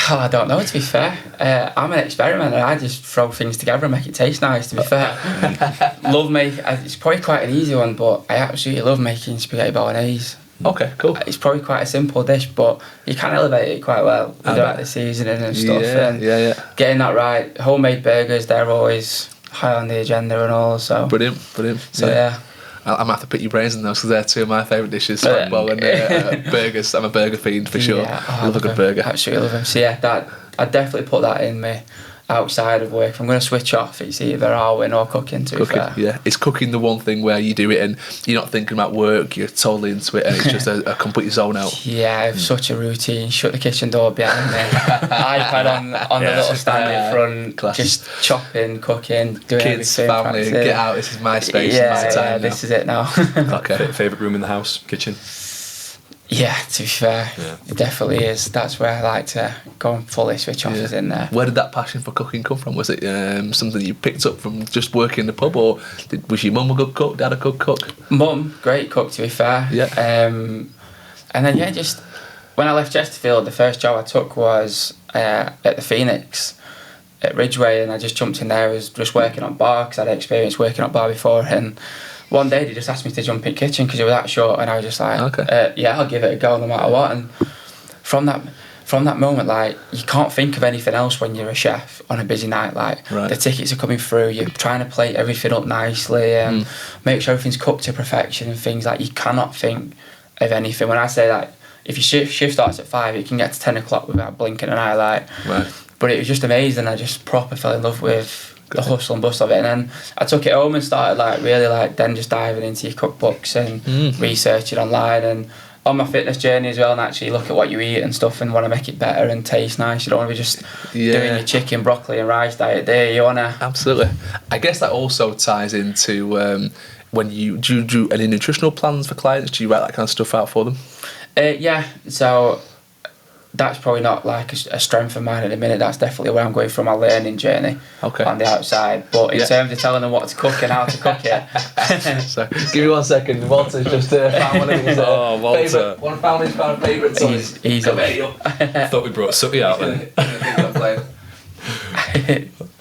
I don't know, to be fair. I'm an experimenter. I just throw things together and make it taste nice, to be fair. It's probably quite an easy one, but I absolutely love making spaghetti bolognese. Okay, cool. It's probably quite a simple dish, but you can elevate it quite well with the seasoning and stuff. Yeah. Getting that right. Homemade burgers, they're always high on the agenda and all. So brilliant. So yeah. I'm gonna have to pick your brains on those because they're two of my favourite dishes. And burgers. I'm a burger fiend for sure. Yeah, I love a good burger. Absolutely love them. So yeah, I'd definitely put that in me outside of work. If I'm going to switch off, it's either Arwen or cooking, to be fair. Yeah, is cooking the one thing where you do it and you're not thinking about work, you're totally into it and it's just a complete zone out? Yeah, I have such a routine. Shut the kitchen door behind me. iPad on the little stand in front. Classic. Just chopping, cooking, doing kids, everything. family, get out, this is my space, my time. Yeah, this is it now. Okay. Favourite room in the house? Kitchen? Yeah, to be fair, it definitely is. That's where I like to go and fully switch off, is in there. Where did that passion for cooking come from? Was it something you picked up from just working in the pub, or was your mum a good cook, dad a good cook? Mum, great cook, to be fair. Yeah. And then, just when I left Chesterfield, the first job I took was at the Phoenix at Ridgeway, and I just jumped in there. I was just working on bar because I had experience working on bar before, and one day they just asked me to jump in the kitchen because it was that short, and I was just like, I'll give it a go no matter what. And from that moment, like, you can't think of anything else when you're a chef on a busy night. Like, the tickets are coming through, you're trying to plate everything up nicely and make sure everything's cooked to perfection and things. Like, you cannot think of anything. When I say that, if your shift starts at 5, you can get to 10 o'clock without blinking an eye. Like, but it was just amazing. I just proper fell in love with the hustle and bustle of it, and then I took it home and started then just diving into your cookbooks and researching online and on my fitness journey as well, and actually look at what you eat and stuff and want to make it better and taste nice. You don't want to be just doing your chicken, broccoli and rice diet there. You want to... Absolutely. I guess that also ties into when you do any nutritional plans for clients. Do you write that kind of stuff out for them? So that's probably not like a strength of mine at the minute. That's definitely where I'm going from my learning journey on the outside. But in terms of telling them what to cook and how to cook it. So give me 1 second. Walter's just found one of his Walter. One of his favourite toys. He's I thought we brought Sooty out then.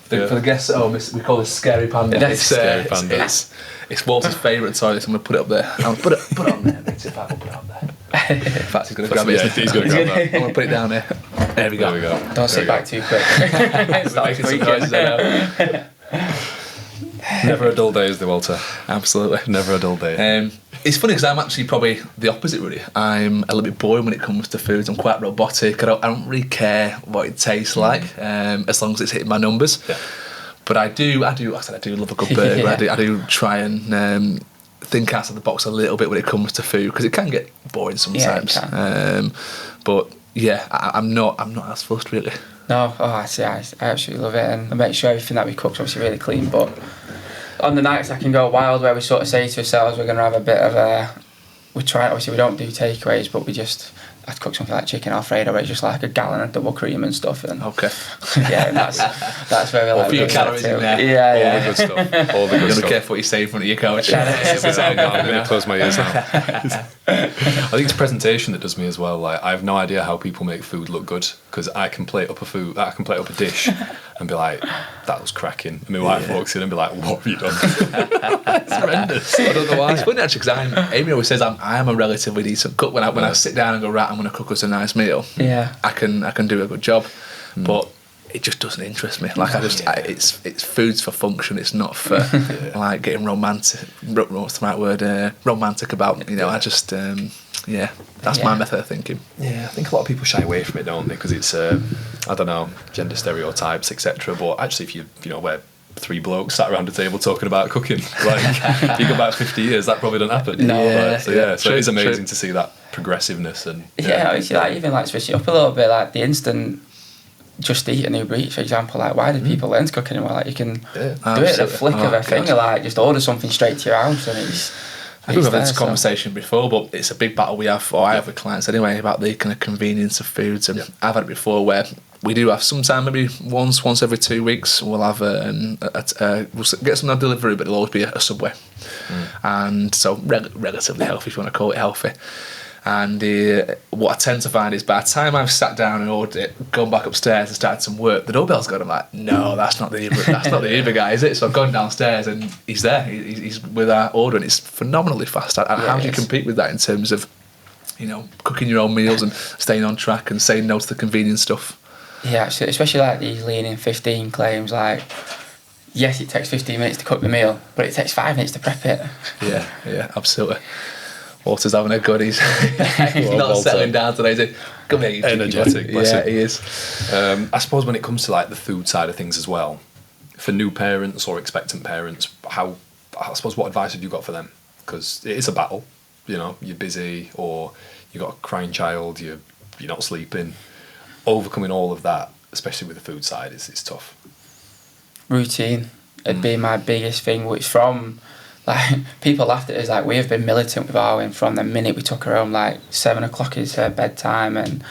For the guests at home, we call this Scary Panda. That's Scary Panda. It's Walter's favourite toy, so I'm going to put it up there. Put it on there, mate. If I can put it on there. In fact, he's going to grab it. Yeah, he's going to grab that. I'm going to put it down here. There we go. Don't sit back too quick. Start Making some squeaking. noises there now. Never a dull day, is there, Walter? Absolutely. Never a dull day. It's funny because I'm actually probably the opposite, really. I'm a little bit boring when it comes to foods. I'm quite robotic. I don't really care what it tastes like, as long as it's hitting my numbers. Yeah. But I do love a good burger. Yeah. I do try and think outside the box a little bit when it comes to food, because it can get boring sometimes. Yeah, it can. But yeah, I'm not as fussed, really. No, I absolutely love it, and I make sure everything that we cook's obviously really clean. But on the nights I can go wild, where we sort of say to ourselves we're going to have a bit of a. We try. Obviously, we don't do takeaways, but I'd cook something like chicken Alfredo, where it's just like a gallon of double cream and stuff. And Okay. yeah, and that's where we like. A few calories in there. Yeah, All the good stuff. All the good You've got to stuff. be careful what you say in front of your coach. I'm going to close my ears now. I think it's presentation that does me as well. Like, I have no idea how people make food look good, because I can plate up a dish and be like, that was cracking. And my wife walks in and be like, what have you done? It's horrendous. I don't know why. It's funny actually, because Amy always says I am a relatively decent cook. When I sit down and go, right, I'm going to cook us a nice meal, Yeah. I can do a good job, but it just doesn't interest me. Like it's food's for function. It's not for like getting romantic. What's the right word? Romantic about, you know. I just that's my method of thinking. Yeah, I think a lot of people shy away from it, don't they? Because it's I don't know, gender stereotypes, etc. But actually, if you we're three blokes sat around a table talking about cooking, like if you go back 50 years, that probably doesn't happen. No. Right? So True, it is amazing true. to see that progressiveness and Obviously, like even like switch it up a little bit, like the instant Just Eat and Uber Eats, for example. Like, why did people learn to cook anymore? Like, you can do it at a flick of a finger. Like, just order something straight to your house, and it's. I think we've had there, this conversation before, but it's a big battle I have with clients anyway, about the kind of convenience of foods. And I've had it before where we do have sometime, maybe once every 2 weeks, we'll have we'll get some on delivery, but it'll always be a Subway. And so relatively healthy, if you want to call it healthy. And what I tend to find is, by the time I've sat down and ordered it, gone back upstairs and started some work, the doorbell's gone. I'm like, no, that's not the Uber guy, is it? So I've gone downstairs and he's there. He's with our order, and it's phenomenally fast. And how do you compete with that in terms of, you know, cooking your own meals and staying on track and saying no to the convenient stuff? Yeah, especially like these lean in 15 claims. Like, yes, it takes 15 minutes to cook the meal, but it takes 5 minutes to prep it. Yeah, absolutely. Walter's having a good. He's not Walter. settling down today, is he? Come here, you cheeky Energetic, bastard. bless Yeah, him. he is. I suppose when it comes to like the food side of things as well, for new parents or expectant parents, I suppose what advice have you got for them? Because it is a battle. You know, you're busy, or you got a crying child, you're not sleeping. Overcoming all of that, especially with the food side, is tough. Routine would be my biggest thing, which from like people laughed at us, like we have been militant with Arwen from the minute we took her home. Like 7 o'clock is her bedtime, and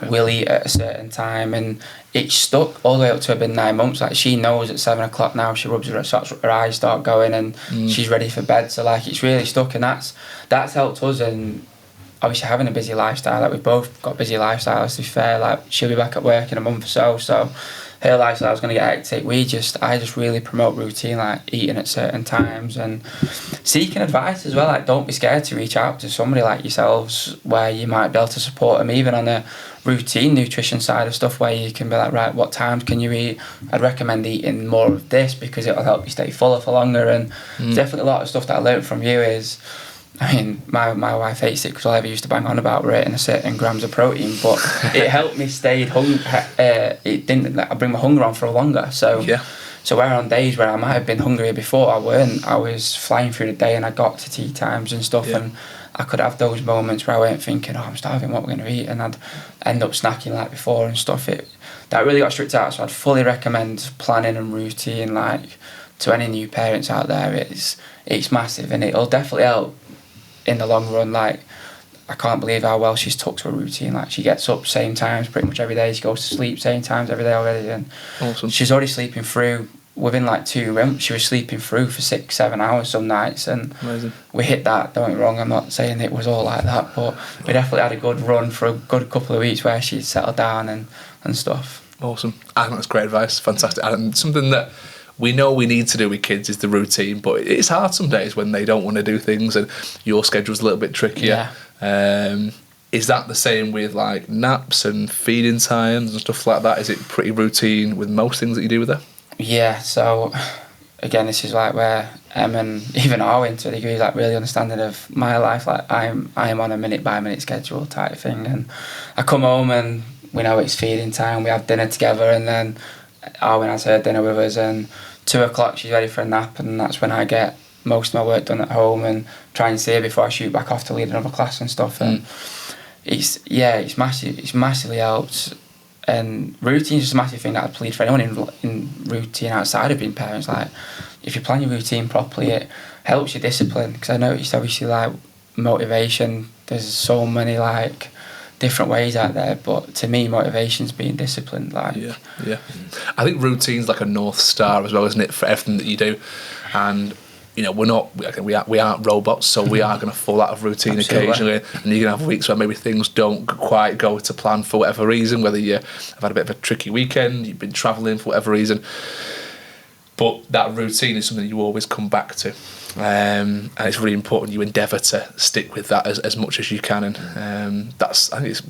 we'll eat at a certain time, and it stuck all the way up to her been 9 months. Like, she knows at 7 o'clock now, she rubs her eyes start going, and she's ready for bed. So like, it's really stuck, and that's helped us. And obviously having a busy lifestyle, like we've both got busy lifestyles, to be fair. Like, she'll be back at work in a month or so her lifestyle is going to get hectic. I just really promote routine, like eating at certain times and seeking advice as well. Like, don't be scared to reach out to somebody like yourselves, where you might be able to support them, even on a routine nutrition side of stuff, where you can be like, right, what times can you eat? I'd recommend eating more of this because it'll help you stay fuller for longer. And definitely a lot of stuff that I learned from you is, I mean, my wife hates it because all I ever used to bang on about were eating a certain grams of protein, but it helped me stay hungry. It didn't bring my hunger on for longer. So where on days where I might have been hungrier before, I was flying through the day, and I got to tea times and stuff, and I could have those moments where I weren't thinking, oh, I'm starving, what we're going to eat, and I'd end up snacking like before and stuff. That really got stripped out. So I'd fully recommend planning and routine, like, to any new parents out there. It's massive, and it'll definitely help in the long run. Like, I can't believe how well she's took to a routine. Like, she gets up same times pretty much every day, she goes to sleep same times every day already, and Awesome. she's already sleeping through within like 2 months. She was sleeping through for 6-7 hours some nights, and Amazing. we hit that. Don't get me wrong, I'm not saying it was all like that, but we definitely had a good run for a good couple of weeks where she'd settled down and stuff. Awesome. I think that's great advice. Fantastic. And something that we know we need to do with kids is the routine, but it's hard some days when they don't want to do things and your schedule's a little bit trickier. Is that the same with like naps and feeding times and stuff like that? Is it pretty routine with most things that you do with her? Yeah, so again, this is like where Em and even Arwen to a degree is like really understanding of my life. Like I am on a minute by minute schedule type thing, and I come home and we know it's feeding time. We have dinner together, and then Arwen has her dinner with us, and 2:00 she's ready for a nap, and that's when I get most of my work done at home and try and see her before I shoot back off to lead another class and stuff. And it's massive. It's massively helped. And routine is just a massive thing that I plead for anyone in routine outside of being parents. Like, if you plan your routine properly, it helps your discipline. Because I noticed, obviously, like motivation. There's so many like different ways out there, but to me, motivation's being disciplined. Like, yeah. I think routine's like a north star as well, isn't it, for everything that you do? And you know, we aren't robots, so we are going to fall out of routine occasionally, and you're going to have weeks where maybe things don't quite go to plan for whatever reason, whether you have had a bit of a tricky weekend, you've been travelling for whatever reason. But that routine is something you always come back to, and it's really important you endeavour to stick with that as much as you can. And I think it's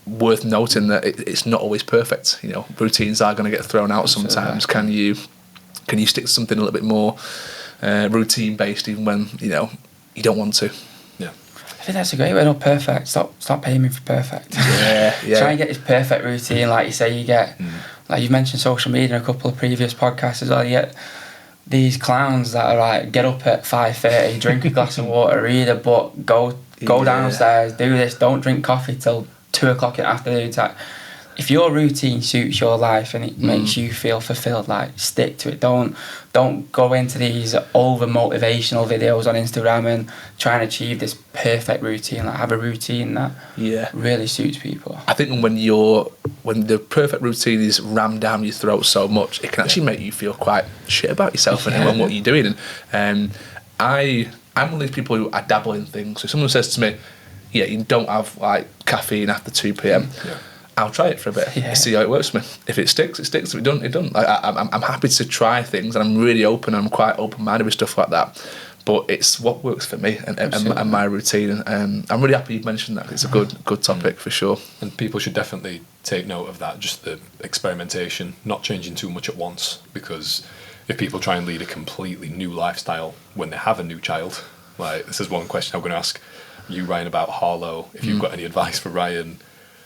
worth noting that it's not always perfect. You know, routines are going to get thrown out sometimes. Can you stick to something a little bit more routine based, even when you don't want to? Yeah, I think that's a great way. Not perfect. Stop aiming for perfect. Yeah. Try and get this perfect routine, like you say. You get, like you've mentioned, social media in a couple of previous podcasts as well. You get these clowns that are like, get up at 5:30, drink a glass of water, read a book, go downstairs, do this. Don't drink coffee till 2:00 in the afternoon. If your routine suits your life and it makes you feel fulfilled, like stick to it. Don't go into these over motivational videos on Instagram and try and achieve this perfect routine. Like, have a routine that really suits people. I think when the perfect routine is rammed down your throat so much, it can actually make you feel quite shit about yourself and what you're doing. And I'm one of these people who I dabble in things. So if someone says to me, "Yeah, you don't have like caffeine after 2 p.m." I'll try it for a bit, see how it works for me. If it sticks, it sticks. If it doesn't, it doesn't. I'm happy to try things, and I'm really open. I'm quite open-minded with stuff like that. But it's what works for me and my routine. And I'm really happy you mentioned that. It's a good topic for sure. And people should definitely take note of that. Just the experimentation, not changing too much at once. Because if people try and lead a completely new lifestyle when they have a new child, like this is one question I'm going to ask you, Ryan, about Harlow. If you've got any advice for Ryan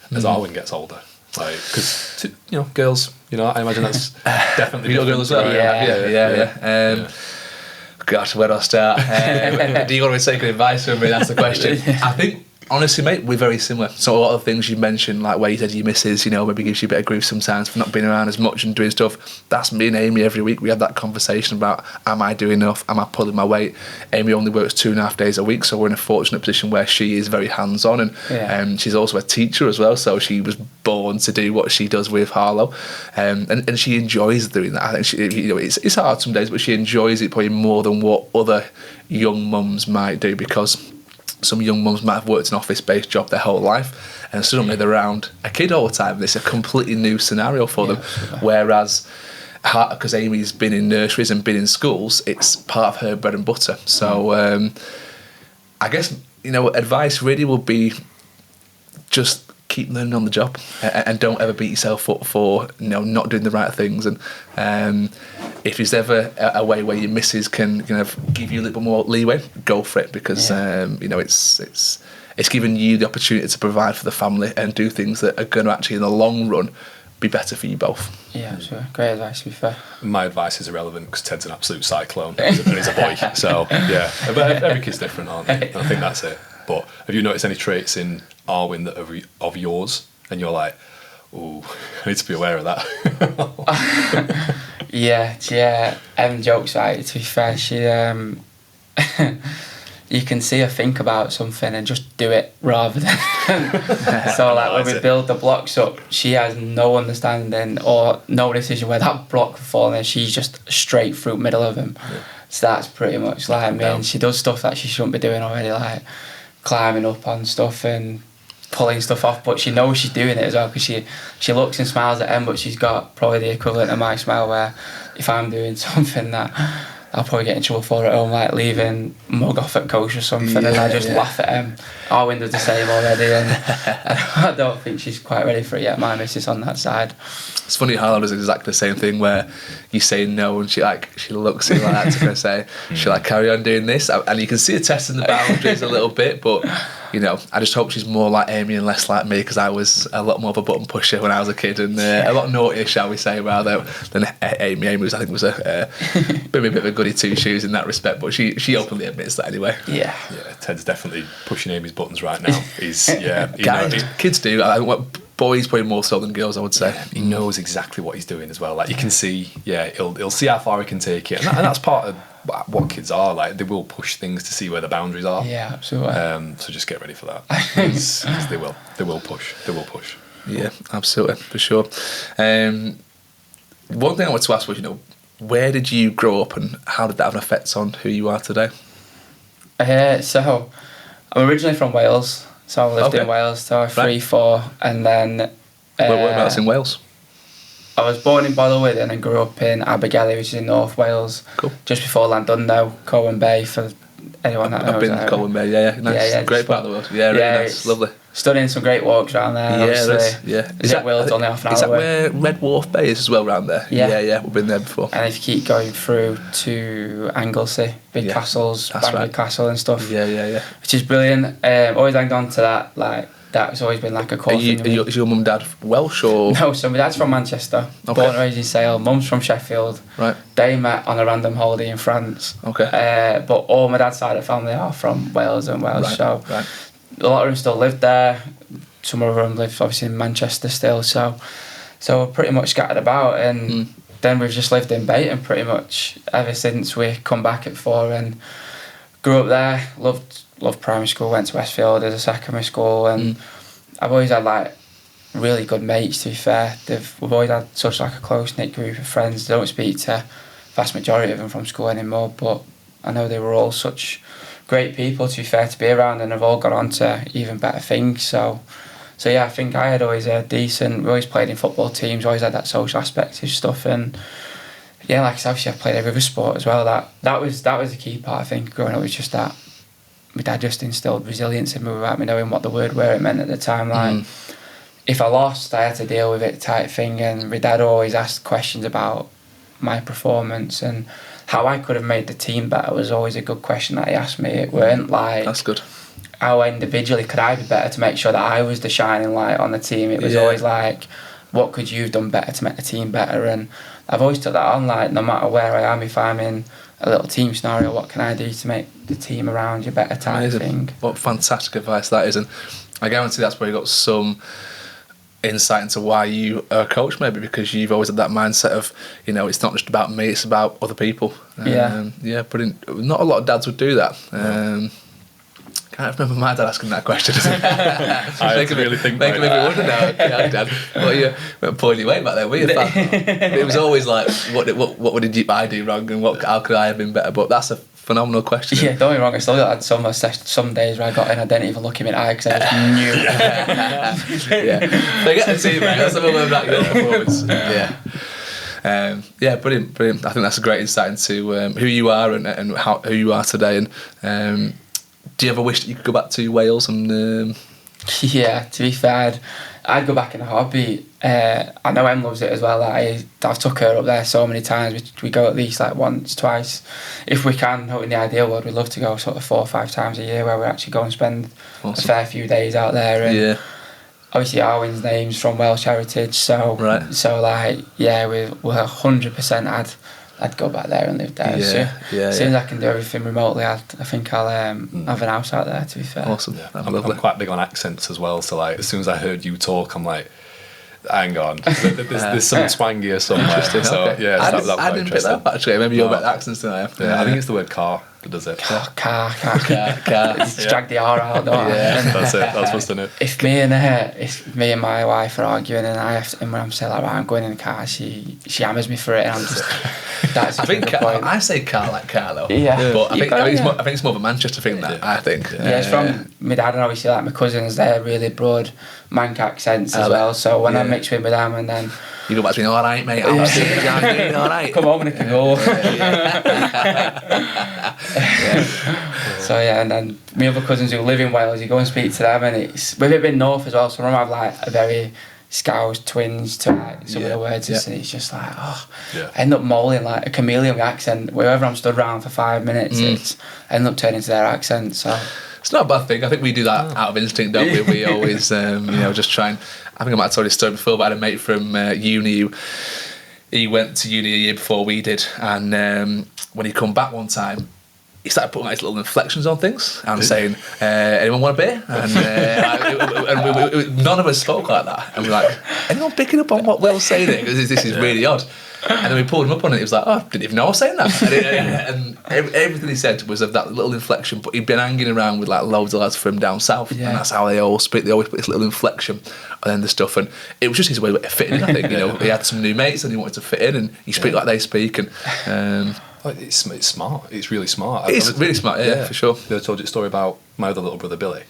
as Arwen gets older, like, because girls, I imagine that's definitely you got a girl as well. Yeah. Gosh, where do I start? Do you want me to take advice from me? That's the question. I think, honestly, mate, we're very similar. So a lot of things you mentioned, like where you said your missus, maybe gives you a bit of grief sometimes for not being around as much and doing stuff. That's me and Amy every week. We have that conversation about, am I doing enough? Am I pulling my weight? Amy only works 2.5 days a week, so we're in a fortunate position where she is very hands-on, and she's also a teacher as well, so she was born to do what she does with Harlow, and she enjoys doing that. I think it's hard some days, but she enjoys it probably more than what other young mums might do, because some young mums might have worked an office-based job their whole life, and suddenly they're around a kid all the time. It's a completely new scenario for them. Whereas, because Amy's been in nurseries and been in schools, it's part of her bread and butter. So, I guess advice really would be just keep learning on the job, and don't ever beat yourself up for not doing the right things. And if there's ever a way where your missus can give you a little bit more leeway, go for it, because it's giving you the opportunity to provide for the family and do things that are going to actually in the long run be better for you both. Yeah, sure. Great advice, to be fair. My advice is irrelevant because Ted's an absolute cyclone and he's a boy. So yeah, but every kid's different, aren't they? I think that's it. But have you noticed any traits in Arwen that are of yours, and you're like, ooh, I need to be aware of that? Yeah. Jokes, right? To be fair, she you can see her think about something and just do it rather than so like when we build the blocks up, she has no understanding or no decision where that block will fall, and she's just straight through middle of them. So that's pretty much like me. And she does stuff that she shouldn't be doing already, like climbing up on stuff and pulling stuff off, but she knows she's doing it as well, because she looks and smiles at Em, but she's got probably the equivalent of my smile, where if I'm doing something that I'll probably get in trouble for at home, like leaving mug off at coach or something, and I just laugh at Em. Our window's the same already, and I don't think she's quite ready for it yet. My missus on that side. It's funny how does exactly the same thing where you say no and she looks at you like that to kind of say she'll like carry on doing this, and you can see her testing the boundaries a little bit, but you know, I just hope she's more like Amy and less like me, because I was a lot more of a button pusher when I was a kid, and a lot naughtier, shall we say, rather than Amy. Amy was, I think, was a bit of a goody two shoes in that respect, but she openly admits that anyway. Yeah, Ted's definitely pushing Amy's buttons right now. He's Kids do. Boys probably more so than girls, I would say. He knows exactly what he's doing as well. Like you can see, he'll see how far he can take it, and that's part of what kids are like. They will push things to see where the boundaries are. Yeah, absolutely. So just get ready for that, because they will push. Yeah, absolutely, for sure. One thing I wanted to ask was, where did you grow up, and how did that have an effect on who you are today? So I'm originally from Wales. So I lived in Wales till I was 3, 4, and then... Whereabouts in Wales? I was born in Boldwyddan and grew up in Abergele, which is in North Wales. Cool. Just before Llandudno, Cowan Bay, for anyone that knows. I've been to Cowan Bay, yeah. Nice. Yeah, great part of the world. Yeah, really nice. Lovely. Studying some great walks around there, obviously. Yeah. Is that Wales only half an hour Is that away? where Red Wharf Bay is as well, around there? Yeah. We've been there before. And if you keep going through to Anglesey, big castles, Bangor Castle and stuff. Yeah. Which is brilliant. Always hanged on to that, like... That's always been like a core thing. Is your mum and dad Welsh or...? No, so my dad's from Manchester, born and raised in Sale. Mum's from Sheffield. Right. They met on a random holiday in France. Okay. But all my dad's side of the family are from Wales and Welsh, so right. a lot of them still live there. Some of them live obviously in Manchester still, so we're pretty much scattered about, and then we've just lived in Bayton pretty much ever since we come back at 4, and grew up there, loved primary school, went to Westfield as a secondary school, and I've always had like really good mates, to be fair. We've always had such like a close-knit group of friends. I don't speak to vast majority of them from school anymore, but I know they were all such great people, to be fair, to be around, and have all gone on to even better things. So yeah, I think I had always a decent, we always played in football teams, always had that social aspect of stuff, and yeah, like I said, obviously I played every other sport as well. That was the key part, I think, growing up, was just that my dad just instilled resilience in me without me knowing what the word were it meant at the time. Like, if I lost, I had to deal with it type thing, and my dad always asked questions about my performance and how I could have made the team better was always a good question that he asked me. It weren't like... That's good. How individually could I be better to make sure that I was the shining light on the team? It was always like, what could you have done better to make the team better? And I've always took that on, like, no matter where I am, if I'm in a little team scenario, what can I do to make the team around you better type thing? What fantastic advice that is, and I guarantee that's where you got some insight into why you are a coach, maybe because you've always had that mindset of, it's not just about me, it's about other people. Brilliant. Not a lot of dads would do that. Can't remember my dad asking that question. I really think making me wonder now. Okay, Dad, you weren't pulling your weight back there, were you? It was always like, what did I do wrong, and how could I have been better? But that's a phenomenal question. Yeah, don't get me wrong, I still had some days where I got in, I didn't even look him in the eye because I just knew. Forget the team, mate. Let's have a look at your performance. Brilliant. I think that's a great insight into who you are and who you are today. And do you ever wish that you could go back to Wales? And yeah, to be fair, I'd go back in a heartbeat. I know Em loves it as well. I've took her up there so many times. We go at least like once, twice, if we can. In the ideal world, we'd love to go sort of 4 or 5 times a year, where we actually go and spend a fair few days out there. And obviously, Arwen's name's from Welsh heritage, so we're 100%. I'd go back there and live there. As soon as I can do everything remotely, I think I'll have an house out there, to be fair. Awesome. I'm quite big on accents as well, so like as soon as I heard you talk, I'm like, hang on, there's some twangier somewhere. So I didn't pick that up actually. Maybe you're better accents than I am. I think it's the word car that does it. Car. Just drag the R out, don't I? That's it. That's what's in it. If me and my wife are arguing, and when I'm saying like, right, I'm going in the car, she hammers me for it, and I'm just. I think I say car like car though. Yeah. But I think it's more of a Manchester thing. I think. Yeah, it's from my dad, and obviously like my cousins. They're really broad Manc accents as well. So when I mix with them, and then you go back to me, all right, mate. I'm doing all right. Come on, and I can go. So yeah, and then my other cousins who live in Wales, you go and speak to them, and it's with it being north as well. Some of them have like a very Scouse twins to like some of the words, and it's just like I end up moulding like a chameleon accent. Wherever I'm stood around for 5 minutes, it's I end up turning to their accent. So it's not a bad thing. I think we do that out of instinct, don't we? We always, just try and. I think I might have told you a story before, but I had a mate from uni. He went to uni a year before we did, and when he come back one time, he started putting like little inflections on things and saying, "Anyone want a beer?" And, none of us spoke like that, and we're like, "Anyone picking up on what Will's saying here? Because this is really odd." And then we pulled him up on it. He was like, "Oh, I didn't even know I was saying that." And everything he said was of that little inflection. But he'd been hanging around with like loads of lads from down south, and that's how they all speak. They always put this little inflection on the end of stuff, and it was just his way of fitting in. I think he had some new mates and he wanted to fit in, and he speak like they speak, and. It's smart. It's really smart. It's really smart, for sure. I told you a story about my other little brother Billy.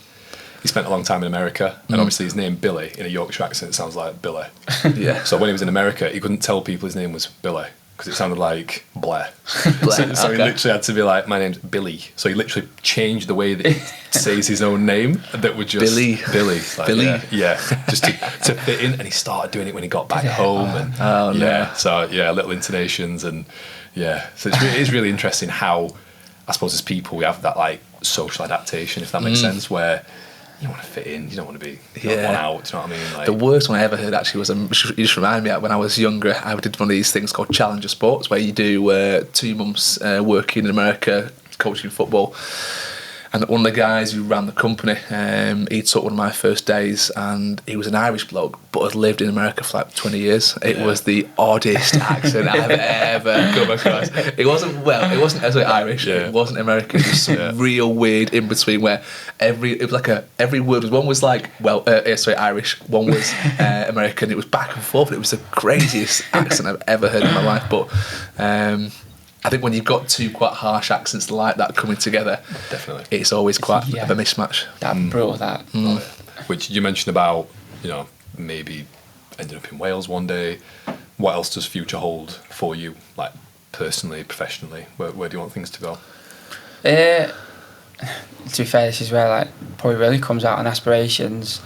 He spent a long time in America, and obviously his name Billy in a Yorkshire accent sounds like Billy. Yeah. So when he was in America, he couldn't tell people his name was Billy because it sounded like Blair. So he literally had to be like, "My name's Billy." So he literally changed the way that he says his own name. That would just Billy. Like, Billy. Just to fit in. And he started doing it when he got back home. And so little intonations and. Yeah, so it is really interesting how, I suppose as people, we have that like social adaptation, if that makes sense, where you want to fit in, you don't want to be one out, do you know what I mean? Like, the worst one I ever heard actually was, you just remind me, when I was younger, I did one of these things called Challenger Sports, where you do 2 months working in America, coaching football. And one of the guys who ran the company, he took one of my first days, and he was an Irish bloke, but had lived in America for like 20 years. It was the oddest accent I've ever come across. It wasn't as Irish, it wasn't American, it was some real weird in between where every word was, one was like, Irish, one was American, it was back and forth, it was the craziest accent I've ever heard in my life, but... I think when you've got 2 quite harsh accents like that coming together, definitely, it's always quite of a mismatch. Brutal, that. Which you mentioned about, maybe ending up in Wales one day. What else does future hold for you, like personally, professionally? Where do you want things to go? To be fair, this is where like probably really comes out on aspirations.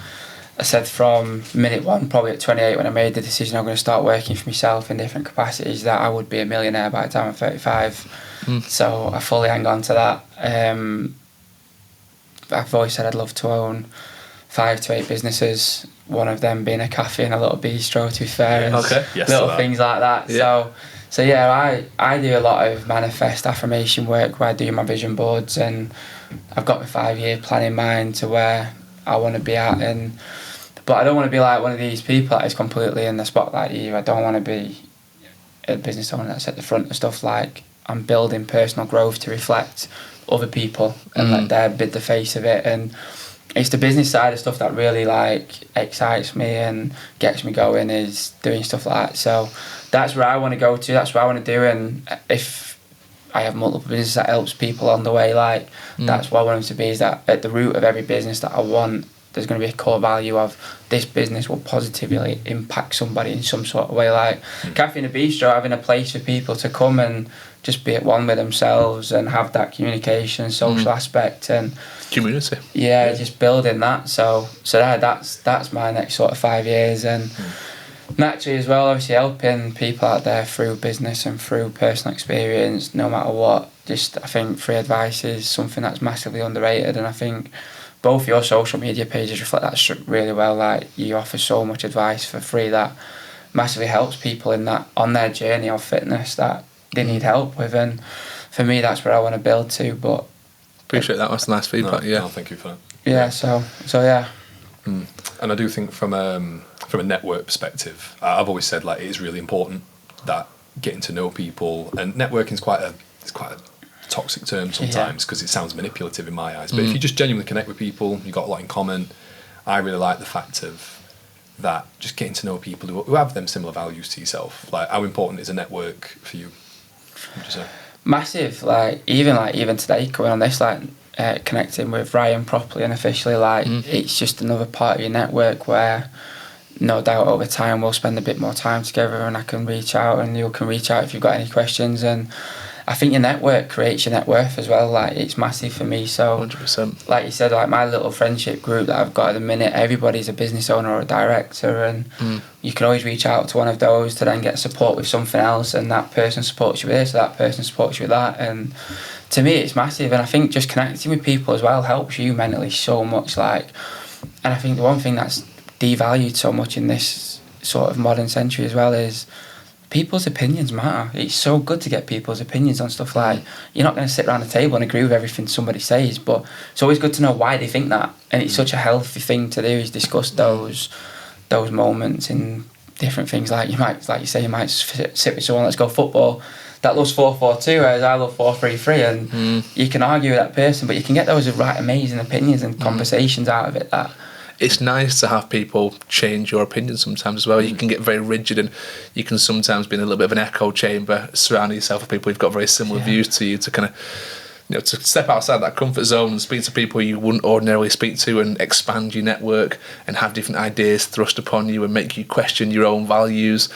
I said from minute one, probably at 28, when I made the decision I'm going to start working for myself in different capacities, that I would be a millionaire by the time I'm 35. So I fully hang on to that. I've always said I'd love to own 5 to 8 businesses, one of them being a cafe and a little bistro, to be fair. Little things like that. Yeah. So I do a lot of manifest affirmation work where I do my vision boards, and I've got my 5-year plan in mind to where I want to be at, but I don't want to be like one of these people that is completely in the spotlight either. I don't want to be a business owner that's at the front of stuff. Like, I'm building personal growth to reflect other people and let them be the face of it, and it's the business side of stuff that really like excites me and gets me going, is doing stuff like that. So that's where I want to go to, that's what I want to do, and if I have multiple businesses that helps people on the way, like that's what I want them to be, is that at the root of every business that I want, there's going to be a core value of this business will positively impact somebody in some sort of way. Like Cafe and a Bistro, having a place for people to come and just be at one with themselves and have that communication, social aspect and community. Yeah, just building that. So that's my next sort of 5 years, and naturally as well, obviously helping people out there through business and through personal experience, no matter what. Just I think free advice is something that's massively underrated, and I think both your social media pages reflect that really well. Like, you offer so much advice for free that massively helps people in that on their journey of fitness that they need help with, and for me that's where I want to build to. But appreciate that. That's nice feedback. No, thank you for that. Yeah, so yeah. And I do think from a network perspective, I've always said like it is really important that getting to know people, and networking is quite a toxic term sometimes because it sounds manipulative in my eyes. But if you just genuinely connect with people, you've got a lot in common. I really like the fact of that, just getting to know people who have them similar values to yourself. Like, how important is a network for you? What would you say? Massive. Like even today, coming on this, like connecting with Ryan properly and officially, like it's just another part of your network where no doubt over time we'll spend a bit more time together, and I can reach out and you can reach out if you've got any questions, and I think your network creates your net worth as well. Like, it's massive for me. So 100%. like you said, like my little friendship group that I've got at the minute, everybody's a business owner or a director, and you can always reach out to one of those to then get support with something else, and that person supports you with this, that person supports you with that, and to me it's massive. And I think just connecting with people as well helps you mentally so much. Like, and I think the one thing that's devalued so much in this sort of modern century as well is people's opinions matter. It's so good to get people's opinions on stuff. Like, you're not going to sit around a table and agree with everything somebody says, but it's always good to know why they think that. And it's such a healthy thing to do, is discuss those moments in different things. Like, you might, like you say, you might sit with someone, let's go football, that loves 4-4-2, whereas I love 4-3-3, and you can argue with that person, but you can get those right amazing opinions and conversations out of it. That it's nice to have people change your opinion sometimes as well. You can get very rigid, and you can sometimes be in a little bit of an echo chamber, surrounding yourself with people who've got very similar views to you, to kind of, you know, to step outside that comfort zone and speak to people you wouldn't ordinarily speak to, and expand your network and have different ideas thrust upon you and make you question your own values.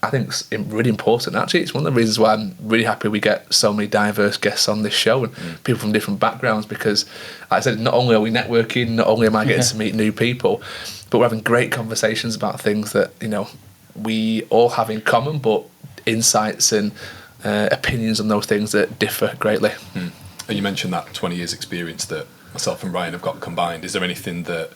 I think it's really important. Actually, it's one of the reasons why I'm really happy we get so many diverse guests on this show, and people from different backgrounds, because, like I said, not only are we networking, not only am I getting to meet new people, but we're having great conversations about things that, you know, we all have in common, but insights and opinions on those things that differ greatly. And you mentioned that 20 years experience that myself and Ryan have got combined. Is there anything that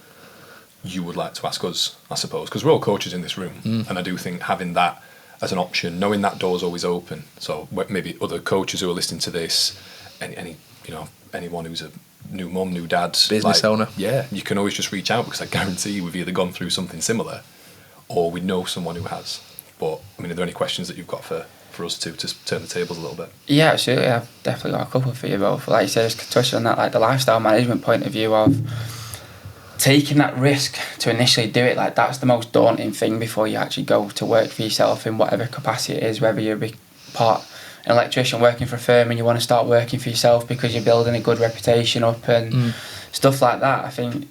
you would like to ask us, I suppose? Because we're all coaches in this room, and I do think having that as an option, knowing that door's always open. So maybe other coaches who are listening to this, any you know, anyone who's a new mum, new dad, business owner, you can always just reach out, because I guarantee we've either gone through something similar or we know someone who has. But I mean, are there any questions that you've got for us to turn the tables a little bit? Yeah, absolutely. I've definitely got a couple for you both. Like you said, just touching on that, like the lifestyle management point of view of taking that risk to initially do it. Like, that's the most daunting thing before you actually go to work for yourself in whatever capacity it is, whether you're an electrician working for a firm and you want to start working for yourself because you're building a good reputation up and stuff like that. I think,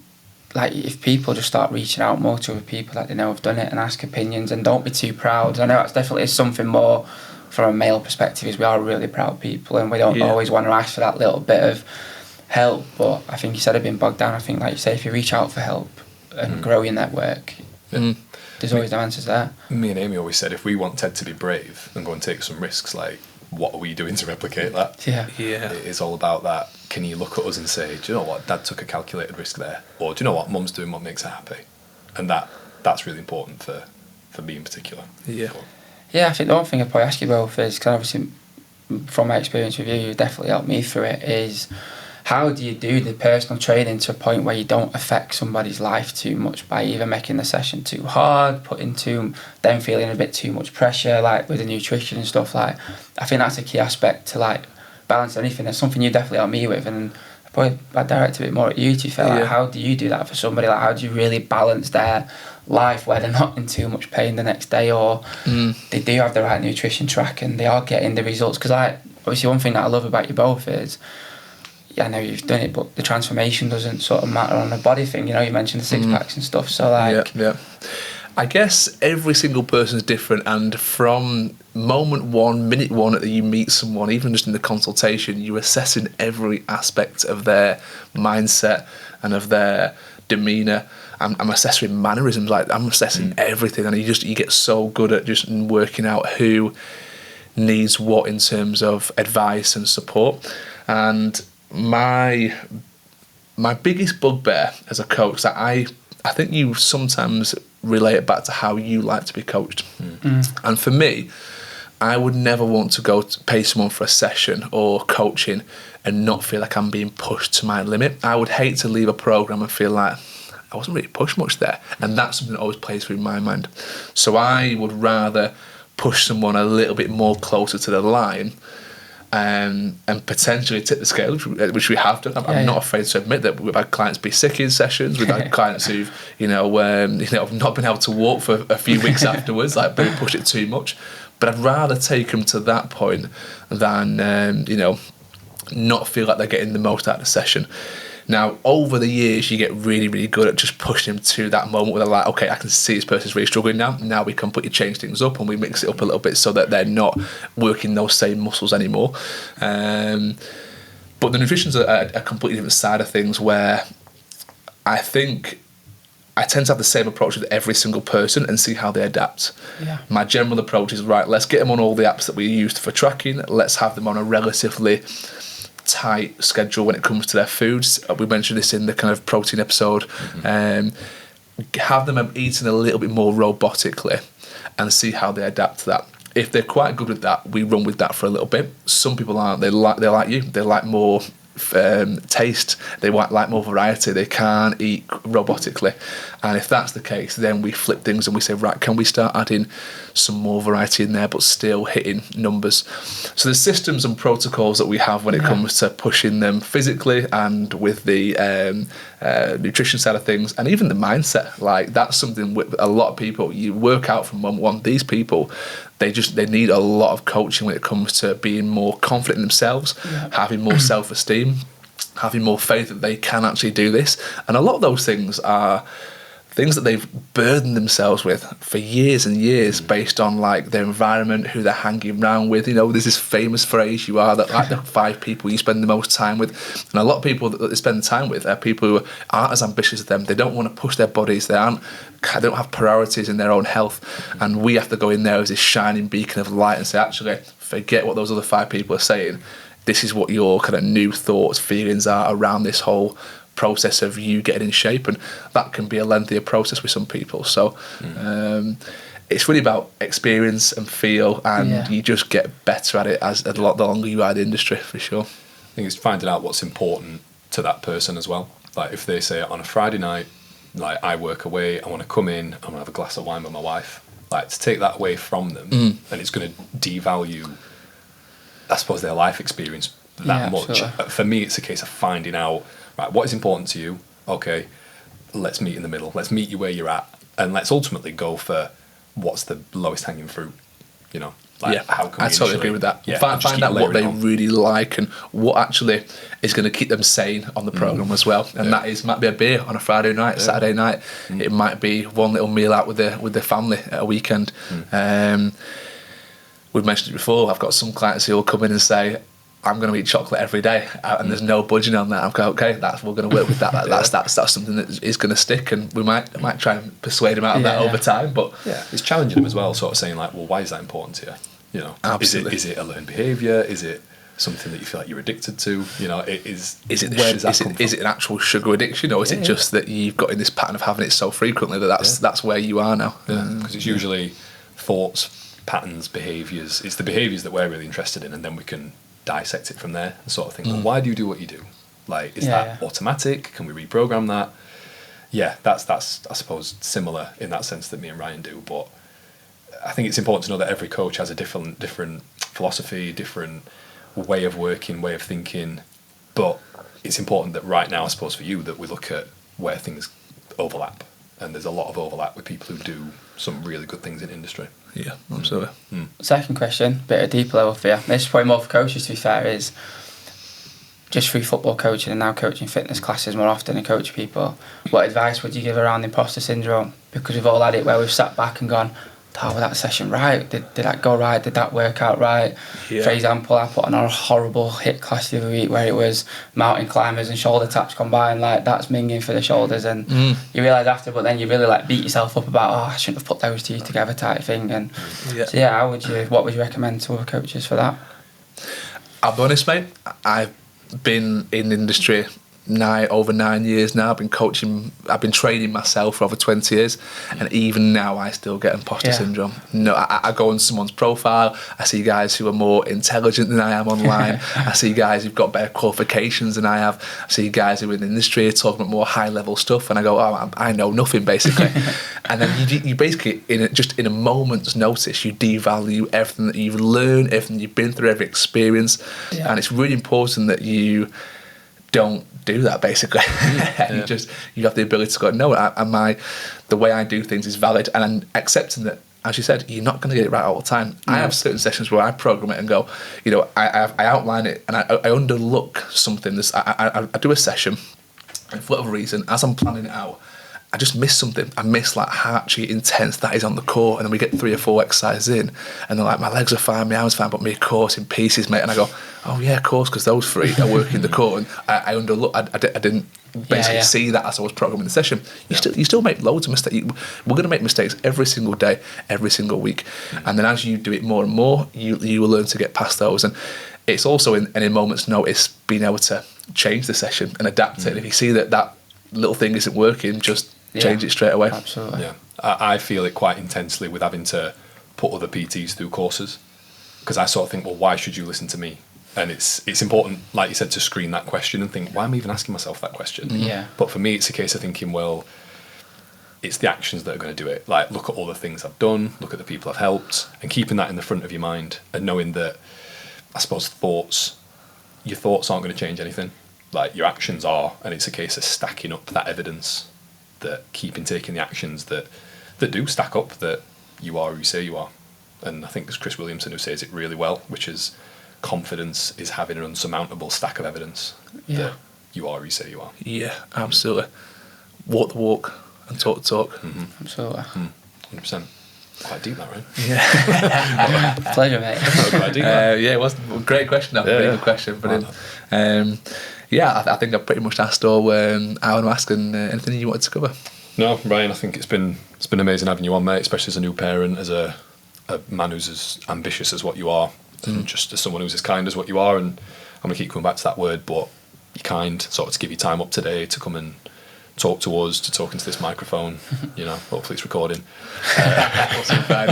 like, if people just start reaching out more to other people that they know have done it and ask opinions, and don't be too proud. I know that's definitely something more from a male perspective, is we are really proud people, and we don't always want to ask for that little bit of help. But I think instead of being bogged down, I think, like you say, if you reach out for help and grow your network, there's always no answers there. Me and Amy always said, if we want Ted to be brave and go and take some risks, like, what are we doing to replicate that? Yeah. It is all about that. Can you look at us and say, do you know what, Dad took a calculated risk there? Or do you know what, Mum's doing what makes her happy? And that's really important for me in particular. Yeah, I think the one thing I'd probably ask you both is, because obviously from my experience with you, you definitely helped me through it, is how do you do the personal training to a point where you don't affect somebody's life too much by either making the session too hard, putting them feeling a bit too much pressure, like with the nutrition and stuff. Like, I think that's a key aspect to, like, balance anything. That's something you definitely helped me with, and I'd direct a bit more at you to feel like, how do you do that for somebody? Like, how do you really balance their life where they're not in too much pain the next day, or they do have the right nutrition track and they are getting the results? Because, like, obviously one thing that I love about you both is, I know you've done it, but the transformation doesn't sort of matter on the body thing. You know, you mentioned the six packs and stuff. So, like, I guess every single person is different, and from moment one, minute one that you meet someone, even just in the consultation, you're assessing every aspect of their mindset and of their demeanour. I'm assessing mannerisms, like, I'm assessing everything, and you get so good at just working out who needs what in terms of advice and support. And my biggest bugbear as a coach, that I think you sometimes relate it back to how you like to be coached. And for me, I would never want to go to pay someone for a session or coaching and not feel like I'm being pushed to my limit. I would hate to leave a program and feel like I wasn't really pushed much there, and that's something that always plays through my mind. So I would rather push someone a little bit more closer to the line, and potentially tip the scale, which we have done. I'm not afraid to admit that we've had clients be sick in sessions. We've had clients who've not been able to walk for a few weeks afterwards, like, but we push it too much. But I'd rather take them to that point than not feel like they're getting the most out of the session. Now, over the years, you get really, really good at just pushing them to that moment where they're like, okay, I can see this person's really struggling now. Now we completely change things up and we mix it up a little bit so that they're not working those same muscles anymore. But the nutrition's a completely different side of things, where I think I tend to have the same approach with every single person and see how they adapt. Yeah. My general approach is, right, let's get them on all the apps that we used for tracking. Let's have them on a relatively tight schedule when it comes to their foods. We mentioned this in the kind of protein episode. Have them eating a little bit more robotically and see how they adapt to that. If they're quite good with that, we run with that for a little bit. Some people aren't. They're like you. They like more taste. They like more variety. They can't eat robotically. And if that's the case, then we flip things and we say, right, can we start adding some more variety in there but still hitting numbers? So the systems and protocols that we have when it comes to pushing them physically and with the nutrition side of things, and even the mindset, like that's something with a lot of people, you work out from one. These people, they need a lot of coaching when it comes to being more confident in themselves, having more self-esteem, having more faith that they can actually do this. And a lot of those things are things that they've burdened themselves with for years and years based on like their environment, who they're hanging around with. You know, there's this famous phrase, you are the 5 people you spend the most time with. And a lot of people that they spend time with are people who aren't as ambitious as them. They don't want to push their bodies. They don't have priorities in their own health. And we have to go in there as this shining beacon of light and say, actually, forget what those other 5 people are saying. This is what your kind of new thoughts, feelings are around this whole process of you getting in shape, and that can be a lengthier process with some people. So it's really about experience and feel, and you just get better at it as the longer you are in the industry, for sure. I think it's finding out what's important to that person as well. Like if they say on a Friday night, like I work away, I want to come in, I want to have a glass of wine with my wife, like to take that away from them, and it's going to devalue, I suppose, their life experience that much. Absolutely. For me, it's a case of finding out, right, what is important to you? Okay, let's meet in the middle. Let's meet you where you're at, and let's ultimately go for what's the lowest hanging fruit. You know, like how can we I totally agree with that. Yeah, find out what they really like and what actually is going to keep them sane on the program as well. And that might be a beer on a Friday night, Saturday night. It might be one little meal out with the family at a weekend. We've mentioned it before. I've got some clients who will come in and say, I'm going to eat chocolate every day, and there's no budging on that. I'm going, okay, we're going to work with that. That's something that is going to stick, and we might try and persuade them out of that over time. But it's challenging them as well, sort of saying like, well, why is that important to you? You know, absolutely. Is it a learned behaviour? Is it something that you feel like you're addicted to? You know, where does that come from? Is it an actual sugar addiction, or is it just that you've got in this pattern of having it so frequently that's where you are now? Because it's usually thoughts, patterns, behaviours. It's the behaviours that we're really interested in, and then we can dissect it from there and sort of think, well, why do you do what you do? Like, is that automatic? Can we reprogram that? Yeah, that's I suppose similar in that sense that me and Ryan do, but I think it's important to know that every coach has a different philosophy, different way of working, way of thinking, but it's important that right now, I suppose for you, that we look at where things overlap, and there's a lot of overlap with people who do some really good things in industry. Yeah, absolutely. Second question, bit of deeper level for you. This is probably more for coaches, to be fair, is just through football coaching and now coaching fitness classes more often and coach people. What advice would you give around imposter syndrome? Because we've all had it where we've sat back and gone, oh, was that session right? Did that go right? Did that work out right? Yeah. For example, I put on a horrible HIIT class the other week where it was mountain climbers and shoulder taps combined, like that's minging for the shoulders, and you realise after, but then you really like beat yourself up about, oh, I shouldn't have put those two together type thing. And what would you recommend to other coaches for that? I'll be honest, mate, I've been in the industry over 9 years now. I've been training myself for over 20 years, and even now I still get imposter syndrome. No, I go on someone's profile, I see guys who are more intelligent than I am online, I see guys who've got better qualifications than I have, I see guys who are in the industry talking about more high level stuff, and I go, oh, I know nothing basically. And then you basically, in a moment's notice, you devalue everything that you've learned, everything you've been through, every experience, and it's really important that you don't do that basically. And you have the ability to go, no, the way I do things is valid, and I'm accepting that, as you said, you're not going to get it right all the time. I have certain sessions where I program it and go, you know, I outline it and I underlook something. I do a session And for whatever reason, as I'm planning it out, I just miss something. I miss like how actually intense that is on the court, and then we get 3 or 4 exercises in, and they're like, my legs are fine, my arms are fine, but my core's in pieces, mate. And I go, oh yeah, of course, because those 3 are working the core, and I didn't basically see that as I was programming the session. You still make loads of mistakes. We're going to make mistakes every single day, every single week, and then as you do it more and more, you will learn to get past those. And it's also in a moment's notice being able to change the session and adapt it. And if you see that little thing isn't working, just change it straight away. Absolutely. Yeah, I feel it quite intensely with having to put other PTs through courses, because I sort of think, well, why should you listen to me? And it's important, like you said, to screen that question and think, why am I even asking myself that question? Yeah. But for me, it's a case of thinking, well, it's the actions that are going to do it. Like, look at all the things I've done, look at the people I've helped, and keeping that in the front of your mind, and knowing that, I suppose, your thoughts aren't going to change anything. Like, your actions are, and it's a case of stacking up that evidence, that taking the actions that do stack up, that you are who you say you are. And I think it's Chris Williamson who says it really well, which is, confidence is having an unsurmountable stack of evidence that you are who you say you are. Yeah, absolutely. Walk the walk and talk the talk. Mm-hmm. Absolutely. 100%. Quite deep, that, right? Yeah. Pleasure, mate. Quite deep, that. Yeah, it was a great question. Good question. But I think I've pretty much asked all I want to ask, and anything you wanted to cover. No, Ryan, I think it's been amazing having you on, mate, especially as a new parent, as a man who's as ambitious as what you are, and just as someone who's as kind as what you are. And I'm going to keep coming back to that word, but you're kind, sort of to give you time up today to come and talk to us, to talk into this microphone. Hopefully it's recording. But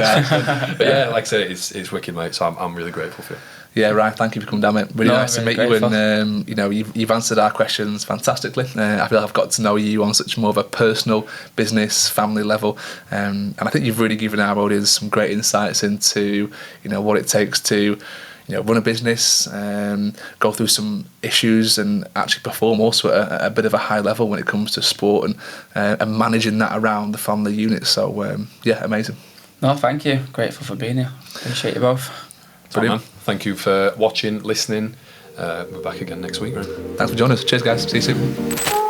yeah, like I say, it's wicked, mate, so I'm really grateful for you. Yeah, Ryan, thank you for coming down, mate. Really nice to meet grateful. you, and you've answered our questions fantastically. I feel like I've got to know you on such more of a personal, business, family level, and I think you've really given our audience some great insights into what it takes to run a business, go through some issues, and actually perform also at a bit of a high level when it comes to sport and managing that around the family unit. So amazing. No, thank you. Grateful for being here. Appreciate you both. Brilliant. Thank you for watching, listening. We're back again next week, right? Thanks for joining us. Cheers, guys. See you soon.